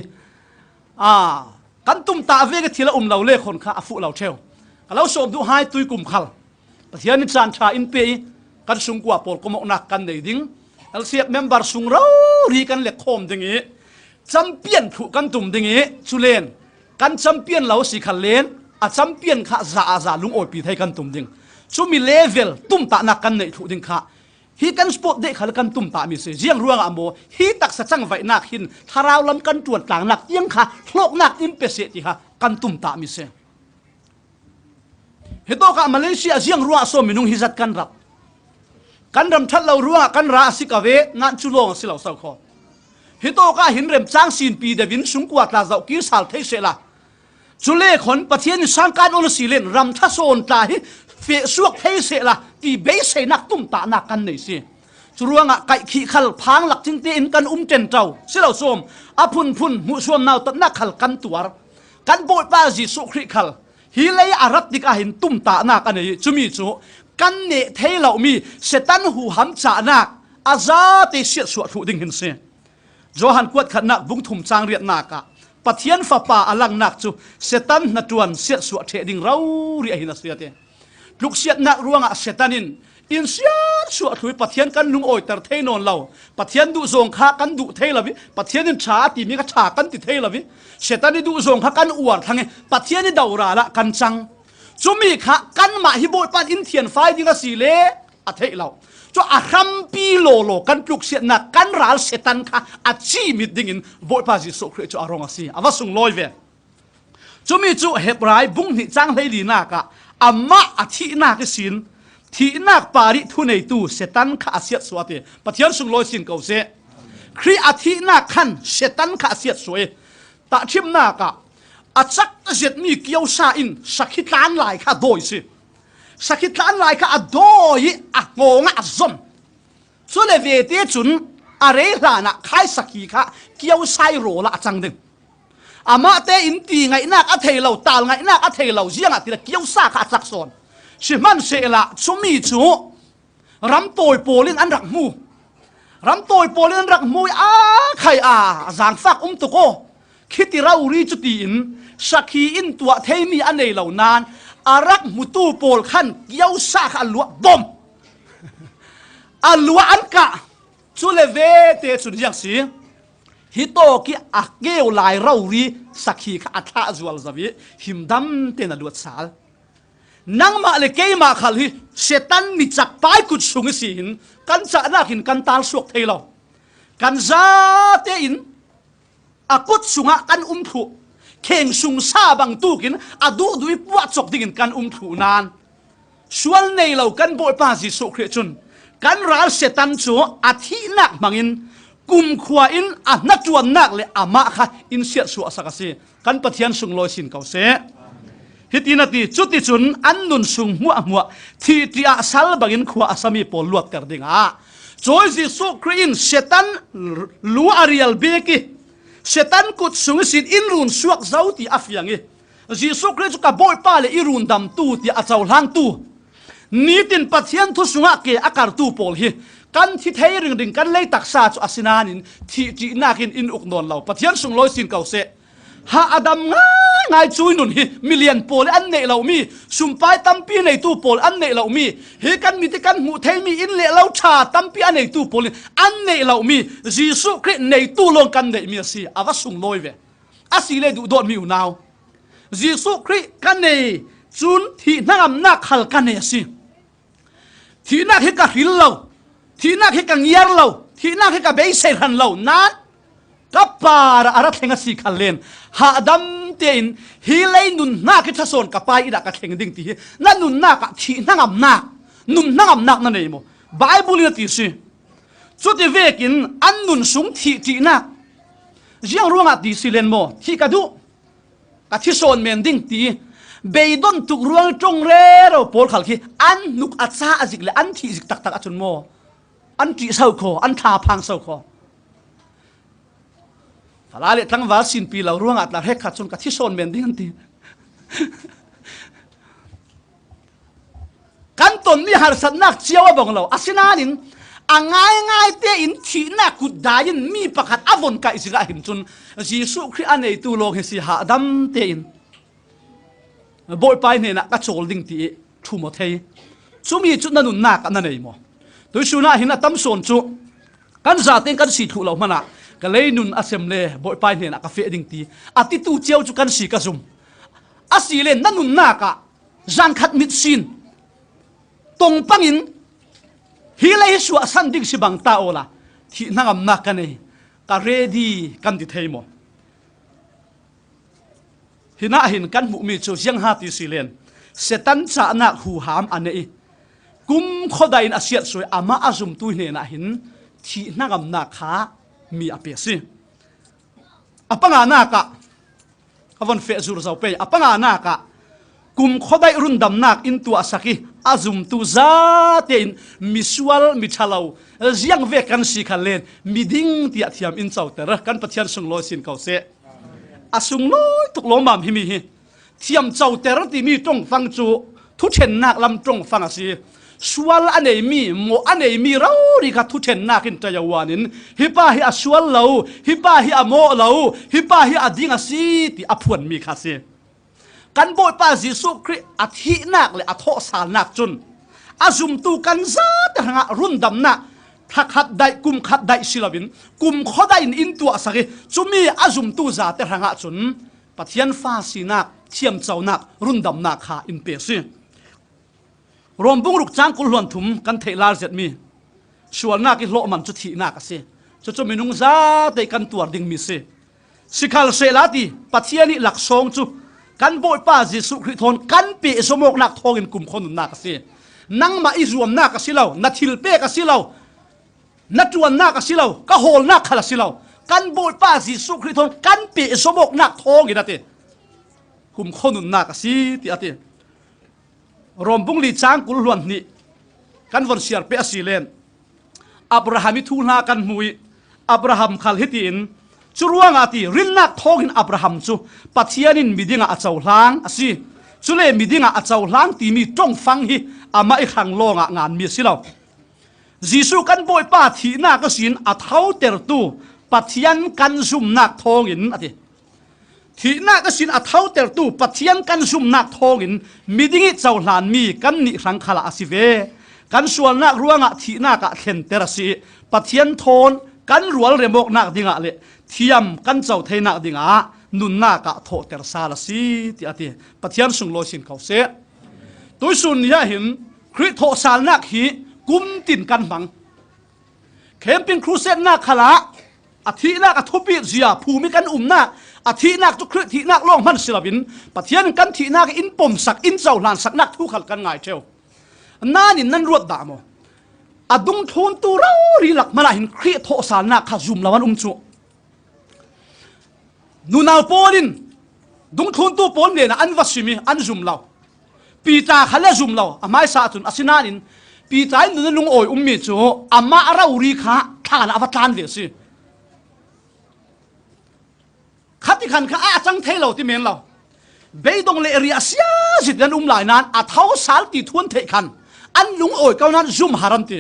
Speaker 1: กันตุ้มตาเวกทีละเราเล่คนข้าฟุเราเทวเราสอบดูให้ตุยกลุ่มขัลปะเทียนนิสันชาอินเปย์กันสุงกว่าปอลกมกนักกันในดิ้งเราเสียบเมมเบอร์สุงเรารีกันเล็กโคมดิ่งนี้จำเปียนถูกกันตุ่มดิ่งนี้สุเลนกันจำเปียนเราสิขันเลนจำเปียนข้าซาลุงโอยปีไทยกันตุ่มดิ่งชูมีเลเวลตุ้มตานักกันในถูกดิ่งข้าฮีกันสปอร์ตเด็กขันกันตุ้มตามีเสียเจียงรัวงอโมฮีตักสัจจังไว้นักหินทาราวลำกันจวนต่างนักยังข้าโลกนักอิมเปเสติข้ากันตุ้มตามีเสียเหตุการณ์มาเลเซียเจียงรัวโซมินุงฮิจัดกันรับกันรำทัดเรารัวกันราสิกาเวนันจุลงสิเราเศร้าคอเหตุการณ์หินเริ่มจ้างสินปีเดวินสุงกว่าตาเจ้ากีสาลเทเสละจุเลขนปะเทียนสังการอุลสีเลนรำทัศโซนตาฮิเฟสวกเทเสละตีเบสเซนักตุ้มตานักกันไหนสิจุรวงะไก่ขี้ขัลพังหลักจริงตีอินกันเจนเจ้าสิเราส้มอพุนมุสวมนาวตัดนักขัลกันตัวกันโบยป้าจีสุคริขัลฮิเลยอารัตดิกาหินตุ้มตานักกันไหนจุมีจุกันเนเทเรามีเสตันหูหำจานักอาซาติเสียสวดหูดิ่งหินเสียโจฮันกวดขันนักบุ้งทุ่มจางเรียนนักปะเทียนฟ้าป่าอลังนักจูเสตันนัดวนเสียสวดเทดิ่งเราเรียหินเสียเตลูกเสียนักรวงเสตันิน อินเสียชัวถุยปะเทียนกันลุงโอยแต่เทนอนเราปะเทียนดูทรงข้ากันดูเทลวิปะเทียนนี่ช้าตีมีก็ช้ากันติเทลวิเชตันนี่ดูทรงข้ากันอวดทั้งไงปะเทียนนี่ดาวราละกันจังจุมีข้ากันมาฮิโบยปันอินเทียนไฟดิงสีเล่อะเทเราจ้าอาคัมปีโลกันปลุกเสียนักกันรัลเชตันข้าอาชีมิดดิ่งโบยปันจิสุครีจ้าอารมณ์สีอาว่าส่งลอยเวจุมีจุเฮบไรบุ้งหิจังเลยลีนักะอามาอาทินักสินที่นักปาริทุนในตู้เซตันข้าเสียสวดปะเทียนส่งลอยสินเก่าเสครีอาทินักขันเซตันข้าเสียสวยตาชิมนักะอาจักเจ็ดมีเกี่ยวซาอินสักขิตานลายข้าโดยสิสักขิตานลายข้าโดยอ่ะงงอ่ะซอมส่วนเลเวทีจุนอะไรล่ะนะใครสักขีข้าเกี่ยวไซโรละจังดึงอามาเตอินตีไงนักอัฐเฮเราตาลไงนักอัฐเฮเราเจียงอ่ะที่ละเกี่ยวซาข้าจักสอนสิมันเสละชุมีจูรำโตยโปลินอันรักมูรำโตยโปลินอันรักมูใครจางฟักตุโกคิดที่เรารีจุตีอินสักขีอินตัวเทมีอันเนเหล่านานอารักมุตูโปลขันเกี่ยวซาข้าลัวบอมอัลลัวอันกะจุเลเวเตจุนยังสีฮิโตกิอักเกลลายเรารีสักขีข้าอัฐาจวลซาวิหิมดัมเตนลวดสาลนังมาเลเกยมาขัลฮิเชตันมิจักไปกุดสุงสิหินกันจะนักหินกันตาลสวกเทลกันซาเตอินอากุดสุงะกันถุเข่งสุงซาบังตูกินอาดูดุยปวดจกดิ่งกันถุนานส่วนในเรากันโบยปาจิสุครีจุนกันรัลเชตันจูอาทินักมังอินกุมขวาอินอันนักจวนนักเลยอามาค่ะอินเสียสัวสักสิกันปะเทียนสุงลอยสินเก่าเสฮิตินาทีจุดที่จุนอันนุนสุงมัวที่อาศัลบังอินขวาอาสามีปอลวดเตอร์ดิงจอยจิสุครีนเชตันลัวอาริยัลเบกิเชตันกุดสุงสินอินรุนสวกเจ้าที่อาฟิยังจิสุครีจุกับโบยป้าเลยอิรุนดำตู้ที่อาเจ้าหางตู้นี่ตินปะเทียนทุสุงะเกะอาการตู้ปอลฮีกันที่เทริงดิ่งกันเลยตักษาจุอาศินานินที่จีนักินอินอุกนนเราปะเทียนสุงลอยสินเก่าเสหาอดัมง่ายช่วยนุนฮิมิเลียนโปลอันเนเรามีสุมไปตั้มปีในตู้โปลอันเนเรามีเฮกันมีที่กันหูเทมีอินเลเราชาตั้มปีอันในตู้โปลอันเนเรามียิสุคริในตู้ลงกันในมีสิอาวสุงลอยเวอาศิเลดูโดนมีอยู่นาวยิสุคริกันในจุนที่นักนักขัลกันในสิที่นักเฮกันหิลเราที่นักเฮกันเงียร์เราที่นักเฮกันเบย์เซรันเรานั้นกับปาระอารักเฮงสิขัลเลนหาดัมเตียนฮิเลนุนนักที่ทศนกับไปอีดักเฮงดิ่งที่นั่นนุนนักที่นักนักนุนนักนักนั่นเองโมไบเบิลเนี่ยที่สิสุดที่เวกินอันนุนสุงที่นักยังรู้งาที่สิเลนโมที่กระดูกับที่โซนเมนดิ่งที่เบย์ดอนตุกรวงจงเร่เราโพลขัลคีอันนุกอัศาอจิกเลยอันที่จิกตักอัจฉริโมอันที่เศร้าคออันทาพังเศร้าคอฟาลาเลทั้งวาสินปีเราร่วงอัตลาเฮขัดจนกับที่โซนเมนดิ้งตีกันตนนี่หาสัตนักเชี่ยวบังเราอาศินานินง่ายเตอินที่นักกุดได้ยินมีประคัดอวนกับอิสราเอลจนยิสุคริอันในตัวโลกเฮสิหาดัมเตอินบ่อยไปเนี่ยนะก็โจลดิ้งตีทุ่มเทชุมีจุดนั้นนักนั่นเองมั้งโดยสุนัขหินตั้มส่วนจุกันจะเต็งกันสีถูกเรามันอ่ะก็เลยนุนอาเซมเล่บ่อยไปเนี่ยนะกาแฟดิ้งตีอาทิตย์ตู้เจียวจุกันสีกระซุ่มอาศิเลนนั่นนุนนักอ่ะจังขัดมิดซินตรงปังอินฮิเลชัวสันดิ้งสิบังตาโอละที่นั่งนักกันเนี่ยก็เรดี้กันติเทยมั้งหินาหินกันมุมีจูยังหาติสิเลนเสตันจะนักหูหามอันนี้กุมขดายอาเซียสวยอามาอาจุมตุยเนี่ยนะหินที่นักนักขามีอเปียสิอปังอานักะอวันเฟซูร์เซาเปย์อปังอานักะกุมขดายรุนดำนักอินตัวสักิอาจุมตุซาเตอินมิสวลมิชาลาวยังเวกันสิขันเลนมิดิ้งที่อาทิยามอินเจ้าแต่ละกันปฏิญาณส่งลอยสินเก่าเสอาสุงลอยตุกลมบามฮิมีฮิเทียมเจ้าแต่ละที่มีตรงฟังจูทุเชนนักลำตรงฟังอาศัยสวลอันไหนมีโมอันไหนมีเราดีกับทุเชนนักอินใจวานินฮิปาฮิอาสวลเราฮิปาฮิอาโมเราฮิปาฮิอาดิงอาซีที่อภวนมีคาเซกันโบยปาจิสุคริอาทินักเลยอาทอสานักจุน azum tu kan za te hanga rundam na thakhat dai kum khat dai silabin kum khoda in tu asage chumi azum tu za te hanga chun pathian fa sinak thiam chaunak rundam na kha in pe si rombung ruk chang kul hluan thum kan theilar zet mi sualna ki hlo man chu thi na ka se chu minung za te kan tuar ding mi se sikhal se lati pathiani lak song chu kan boi pa Jesu Christ thon kan pe somok nak thongin kum khon na ka se nang ma izuam na ka silau na thil pe ka silau na tuan na ka silau ka hol na khala silau kan boi pa Jesu Christ thon kan pe somok nak thongin ate kum khon na ka si ti ate rombung li chang kul hluan ni kan von siar pe asilen Abrahami thulna kan mui Abraham khal hitin churuang ati rinnak thogin Abraham chu pathianin midinga achau hlang asi chule midinga achau hlang ti mi tong fang hi ama I khang longa ngan mi silo Jisu kan boi pa thi na ka sin a thau ter tu pathian kan zum nak thongin ati thi na ka sin a thau ter tu pathian kan zum nak thongin midingi chau hlan mi kan ni rang khala asive kan sual nak ruanga thi na ka khen terasi pathian thon kan rual remok nak dinga le thiam kan chau theina dinga nun na ka tho ter sala si ti ati pathian sung lo sin khau se tuisun ya hin khri tho sal nak hi kum tin kan mang camping crusade na khala athi na ka thupi zia phumi kan na athi nak tu khri thi nak long man silabin pathian kan thi nak in pom sak in chau hlan sak nak thu khal kan ngai theu nanin nan ruat da mo adung thon tu ro ri lak mala hin khri tho sal na kha zum lawan chu nunaw polin dung thon tu pol ne na an wasimi an zum law pita khala zum law amai sa chun asinanin pita in lung oi ummi chu amma ara uri kha thana avatan ve si khati khan kha a chang thelo ti men law beidong le area sia jit dan lai nan a thau sal ti thun the khan an lung oi kau nan zum haram ti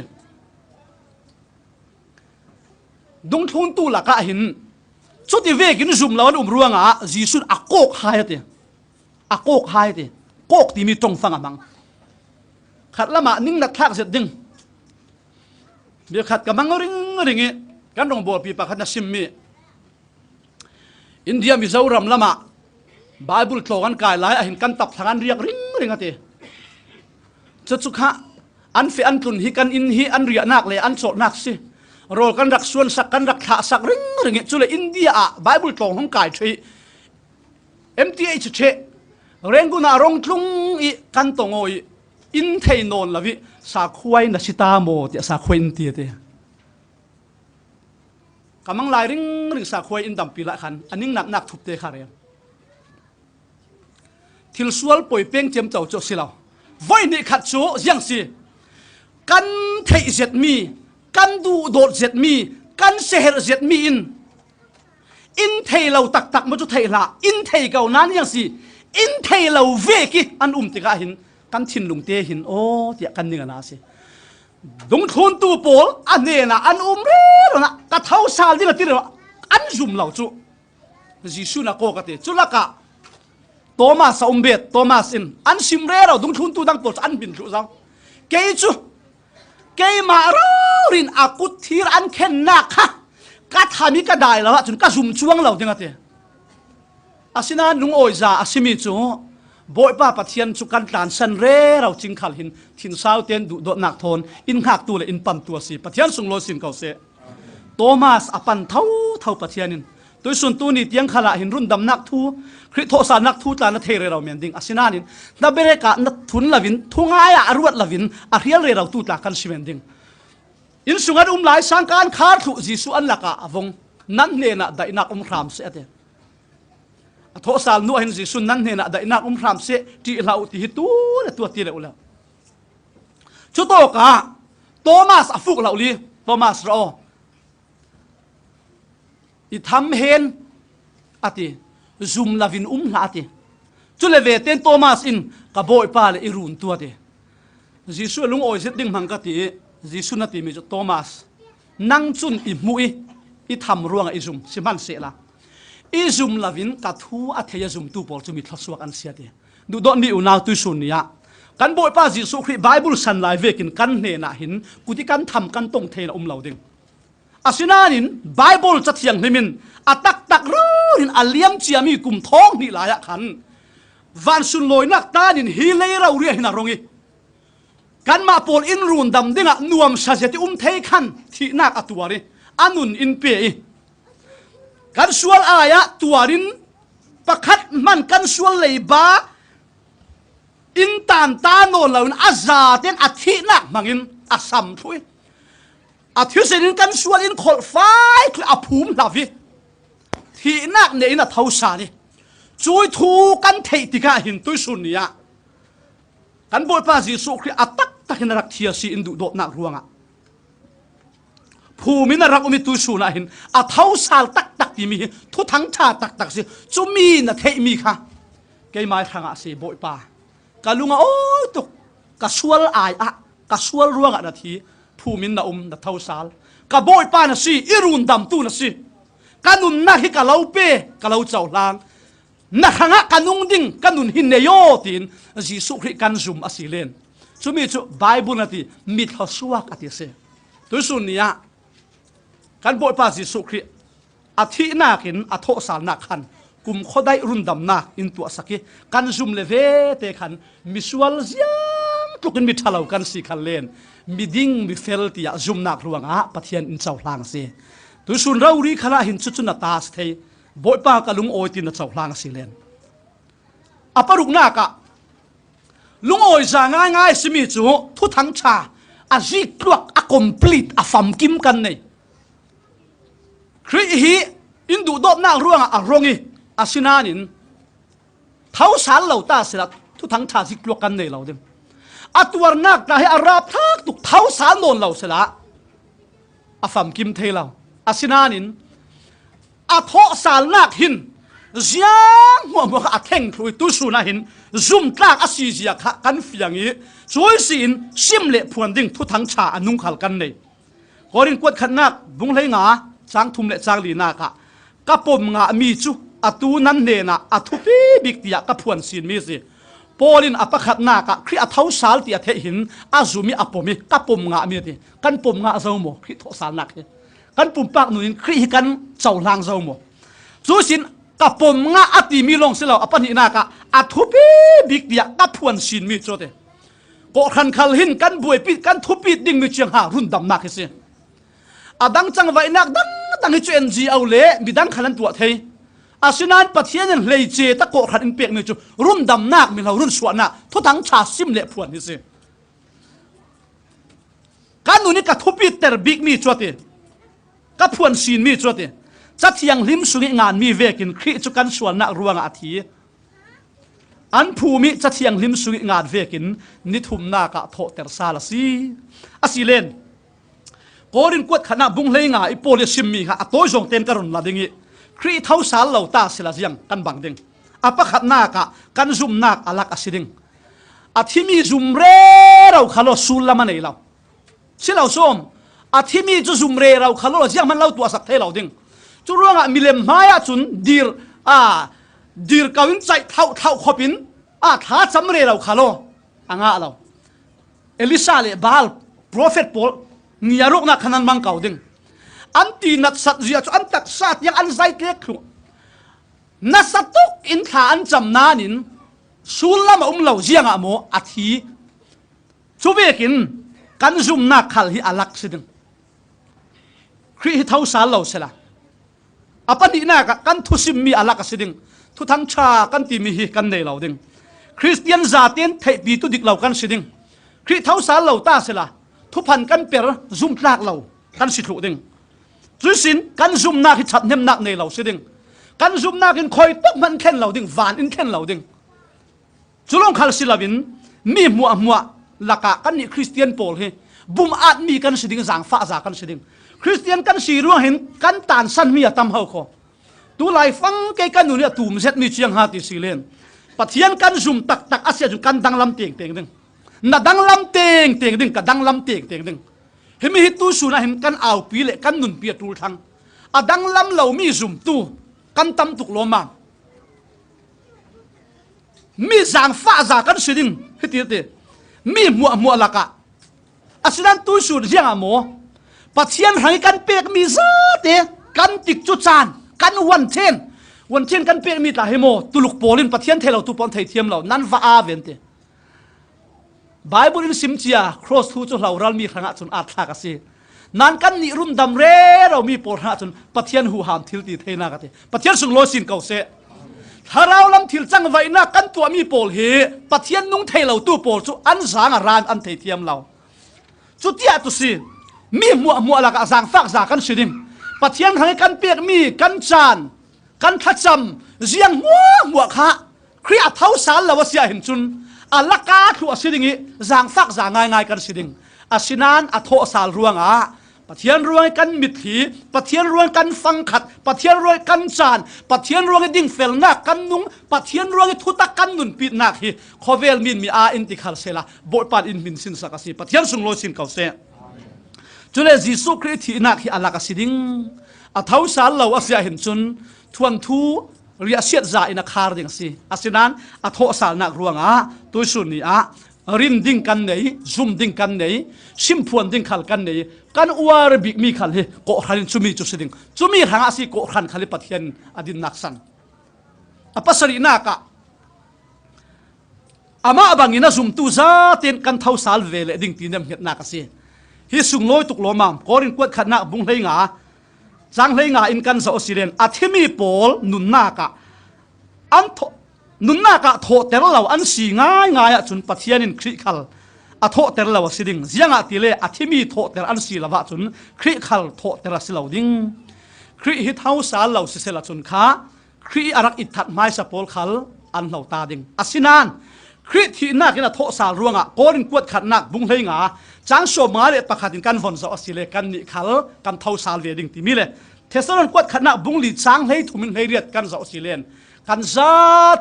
Speaker 1: dung thun tu la ka hin chu ti ve kin zum lawan ruanga jisun akok hayate akok hayate kok ti mi tong fang amang khat lama ning na thak zet ding bi khat ka mang ring kan rong bol pi pa khat na simmi India Mizoram lama Bible tlogan kai lai a hin kan tap thangan riak ring ate chukha an fe an tun hi kan in hi an ria nak le an chot nak si rol kan rak suan sak kan rak tha sak ring chule India a Bible tlong hong kai thui MTH che renguna rong tlung I kan tongoi in thei non lawi sa khuai na sita mo ti sa khuin ti te kamang lai ring sa khuai in dam pila khan aning nak thup te khare thil sual poi peng chem chau cho silaw voi ni khat chu jiang si kan thei zet mi kan du dot zet mi kan seher zet mi in thei lo tak mo chu thei la in thei kau nan yang si in thei lo ve ki an ti ka hin kan thin lung te hin o ti kan ninga na se dung thun tu pol ane na an re na ka thau sal ding ti an zum lo chu Jisu na ko ka te chu la ka Thomas umbet Thomas in an simre ro dung thun tu dang pol an bin chu zang ke chu ke ma ro rin akut thir an khen na kha ka thami ka dai la chun ka zum chuang lo ding ate asina nung oi za asimi chu boy pa pathian chu kan tlan san re ro ching khal hin thin sau ten du do nak thon in khak tu le in pam tu si pathian sung lo sin kau se Thomas apan thau pathianin tôi sun tu ni tiang khala hin run dam nak thu khri tho sa nak thu ta na the re raw men ding asinanin na bere ka na thun lavin thunga ya arwat lavin a rial re raw tu ta kan simen ding in sungan lai sang kan khar thu Jisu an laka avong nan ne na dai nak ram se ate a tho sal nu hin Jisu nan ne na dai nak ram se ti lau ti tu na tu ti le ula chu to ka Thomas afuk lau li Thomas ro I tham hen ati zoom lavin la ati chule ve ten Thomas in ka boy pa le irun tu ati Jisu lung oi zet ding hang ka ti Jisu na ti mi Thomas nang chun I mui I tham ruang I zoom siman se la I zoom lavin ka thu atheya zoom tu pol chu mi thlaswak an sia ti du do ni unaw tu sun ya กันบ่อยป้าจิสุคริไบเบิลสันไลเวกินกันเนน่ะหินกุฏิกันทำกันตรงเทนเหล่าดิงอาศินานินไบเบิลจะเทียงให้มินอัตักตักรู้นินอัลเลียมเชียมีกุมท้องนี่หลายขันวันสุนลอยนักตานินฮีเลเราเรียหินารงิกันมาปอลอินรูนดำดิงะนวมชาเจติเทขันที่นักอตัวรีอันุนอินเปียกันสวลอายะตัวรินประคัดมันกันสวลเลยบ้าอินตานตาโนนเหล่านั้นอาซาเตียนอาทินักมังอินอาสัมทุยอาทิเสนินกันสวลอินขอลไฟคืออาภูมิลาวิที่นักเนี่ยอินอาเท้าสานีช่วยทูกันเทติกาหินตุยสุนียะกันบอยป้าจีสุครีอาตักตักนรักเทียสีอินดูโดนักรวงอ่ะภูมินรักอุมิตุยสุนาหินอาเท้าสาลตักตักที่มีทุทั้งชาตักตักสิจุมีนะเทมีค่ะแกไม่ทางอ่ะสิบอยป้ากะลุงอ่ะโอ้ตุกกะสวลอายอ่ะกะสวลรวงอ่ะนาทีภูมินนะนะเท้าสาลกะบอยป้านะสิอิรุนดำตูนะสิกันนุนนักฮิกะเล่าเป้กะเล่าเจ้าลางนักหางกันนุงดิ้งกันนุนหินเนโยตินจีสุคริกันซุมอสิเลนจุมีจุไบเบิลนาทีมิดหัสวกอติเสตุสุนียะกันบอยป้าจีสุคริอาทินักินอาโทสารนักขันกุมขดได้รุนดำนักอินตัวสักกันซุมเลเวเตขันมิสวลเซียงตุกินมิทะเลากันสิขันเลนมิดิ้งมิเฟลติยาซุมนักรวงอ่ะปะเทียนอินเจ้าลางเสตุสุนเรารีขณะหินชุดนัตาสเทบอยป้ากะลุงโอยตินเจ้าลางสิเลนอปรุกนักะลุงโอยจะง่ายง่ายสิมิจูทุทั้งชาอาจิกลวกอะคอมพลีทอะฟัมกิมกันเนี่ยคริฮีอินดูดอบนักรวงอะรงิอาศินานินเท้าสารเหล่าตาเสร็จทุทั้งชาจิกลวกกันเนี่ยเราเดิมอัตวรนักนะให้อาราบทักตุกเท้าสารโนนเราเสร็จอะฟัมกิมเทเราอาศินานินอาโทสารนักหินยังหัวมัวอาเท่งคุยตุสุนาหินซุ่มตากอาศิจิยะกันเฟียงนี้ช่วยสินซิมเละพวนดิ่งทุทั้งชาอนุงขัลกันเนี่ยกอรินกวดขันนักบุงเลยงาจางทุมเละจางลีนักะกะปมงามีจูอาตูนันเนนะอาทุปีบิกติยะกะพวนสินมีสิปอลินอปะขัดนักะคริอาเท้าสาลติอาเทหินอาจุมีอปมีกะปมงามีติกันปมงาเจ้าโมคริโทสารนักกันปุ่มปากหนุนคริกันเจ้าลางเจ้าโมจูสินกับผมงาอติมีลงเสลาอปันหินากะอัทุปีบิกเดียกับพวนสินมีโจเตก็ขันขัลหินกันบวยปิดกันทุปีดิ่งมีเชียงหารุ่นดำนักเสียอดังจังไว้นักดังให้จูเอ็นจีเอาเล่มีดังขันตัวเทยอาศินันปัทเทียนเลยเจตะโกขันอินเปียกมีจูรุ่นดำนักมีเรารุ่นสวนนักทุทั้งชาซิมเละพวนนี่สิการนุนี่กับทุปีเตอร์บิกมีโจเตกับพวนสินมีโจเตจัดเทียงลิมสุงงานมีเวกินคริจุกันส่วนนักรวงอาทีอันภูมิจัดเทียงลิมสุงงานเวกินนิทุมนากะโทเตอร์ซาลสีอาศิเลนโกรินกวดขณะบุงเลยงาอิโปเลซิมมีค่ะอัตโตจงเต็นกรุณละดิงิคริเท้าสาลเหล่าตาเสลาเสียงกันบังดิงอปะขัดนากะกันซุมนักอลักอาศิดิงอาทิมีซุมเรเราขลอสุลละมันเอเราสิเราส้มอาทิมีจุซุมเรเราขลอเสียงมันเราตัวสักเทเราดิงจุรวงอ่ะมิเลมายาจุนดีร์กวินใจเท่าขบินท้าจำเรเราขลออ่างเราเอลิซาเลบาลโปรเฟตโพลนิยารุกนักขนันบังเก่าดิงอันตีนัดสัตย์เสียจุอันตักสัตย์ยังอันใจเกล็กนัดสัตตุกอินขาอันจำนานินสุลละมาเหล่าเจียงอ่ะโมอาทีชูเวกินกันซุมนักขัลฮิอาลักสิดิงคริเท่าสาเหล่าเสละอปันดีนักกันทุสิมมีอาลักสิดิงทุทั้งชากันตีมีกันเนเหล่าดิงคริสเตียนซาเตียนเทปีตุดิกเหล่ากันสิดิงคริเท่าสาเหล่าตาเสละทุพันกันเปรซุมนักเหล่ากันสิทุดิงจุสินกันซุมนักที่ชัดเนมนักเนเหล่าสิดิงกันซุมนักอินคอยตกมันเข็นเหล่าดิงวานอินเข็นเหล่าดิงจุลงขัลสิลาบินมีมัวลักกันนี่คริสเตียนโพลเฮบุมอาจมีกันสิดิงจางฟ้าจากันสิดิงคริสเตียนกันสีร่วงเห็นกันตานสันมีตำเฮาคอตัวไหลฟังเกกันนู่นเนี่ยตูมเซตมีเชียงหาติสีเลนปัทยันกันซุ่มตักอาเซียจุกันดังลำเตียงดึงน่ะดังลำเตียงดึงกับดังลำเตียงดึงเห็นมีฮิตตูสุนะเห็นกันเอาปีเละกันนุ่นเปียตูทังดังลำเหล่ามีซุ่มตูกันตำตุกโลมามีจางฟ้าจากันสิดิงฮิตเต มีมัวละกะอาศัยนั้นตุยสุดเรื่องอะโมปัจเจียนให้กันเปียกมีซาเตกันติกจุดจานกันวันเช่นกันเปียกมีตาเฮโมตุลุกโปลินปัจเจียนเทเราตุปอนไทยเทียมเรานั้นว่าอาเวนเตไบเบิลอินซิมเจียครอสทูจุเราเรามีขณะจนอาทากสินั้นกันนิรุนดำเรเรามีปวดขณะจนปัจเจียนหูหามทิลตีเทนักติปัจเจียนสุงโลสินเก่าเสถ้าเราลำทิลจังไว้นักกันตัวมีปวดเหปัจเจียนนุ่งเทเราตัวปวดจุอันสางอารานอันไทยเทียมเราจุดที่ตุสิมีมัวละกะสางฟักสากันสิดิงปัจเจียนให้กันเปียกมีกันจานกันทัดจำเสียงมัวค่ะครีอาเท้าสารเราว่าเสียเห็นจุนอัลลักาคือสิดิงสางฟักสางง่ายกันสิดิงอาศินันอัทโอสารรวงปะเทียนรวยกันมิถีปะเทียนรวยกันฟังขัดปะเทียนรวยกันจานปะเทียนรวยดิ่งเฟลนักกันนุงปะเทียนรวยทุตักกันนุนปิดนักฮีขอเวลมินมีอินติคัลเซลาบทปาอินมินสินสักสิปะเทียนสุงโลสินเก่าเซจุเลจิสุคริตีนักฮีอัลลักสิดิงอัทาวสารเราอาศัยเห็นจุนทวนทูเรียเสียจ่าอินักคาร์ดิงสิอาศินันอัทโอสารนักรวงตัวสุนีรินดิ้งกันไหนซุ่มดิ้งกันไหนชิมพวนดิ้งขัลกันไหนกันอวาร์บิกมีขัลเฮโกขันจุมีจุสิดิ้งจุมีหางอาศัยโกขันขัลปัทเทียนอดินนักสันอภัสรีนักอามาบังอินะซุ่มตุซาเตียนกันเท้าสาลเวลดิ้งตีนเห็ดนักสิฮิสุงลอยตุกโลมามกอรินกวดขันนักบุงเลยงาจังเลยงาอินกันสอสิเลนอาทิมีโปลนุนนักอันทนุนนักโถเตลเราอันสีง่ายจุนปัทเทียนินคริคัลอโถเตลเราสิดิงเสียงติเลอทิมีโถเตลอันสีละวะจุนคริคัลโถเตลสิเราดิงคริฮิตเฮาสาเราสิเซลจุนขาคริอารักอิทัดไม้สปอลคัลอันเราตาดิงอสินานคริที่นักกินโถสาลรวงกอรินกวดขัดนักบุงเลยงาจางโสมาเลปะขัดินกันฟอนซอสิเลกันนิคัลกันเท้าสาลเวดิงติมิเลเทสโลนกวดขัดนักบุงลีจางเลยทุมินเลยเรียดกันซอสิเลนกันซา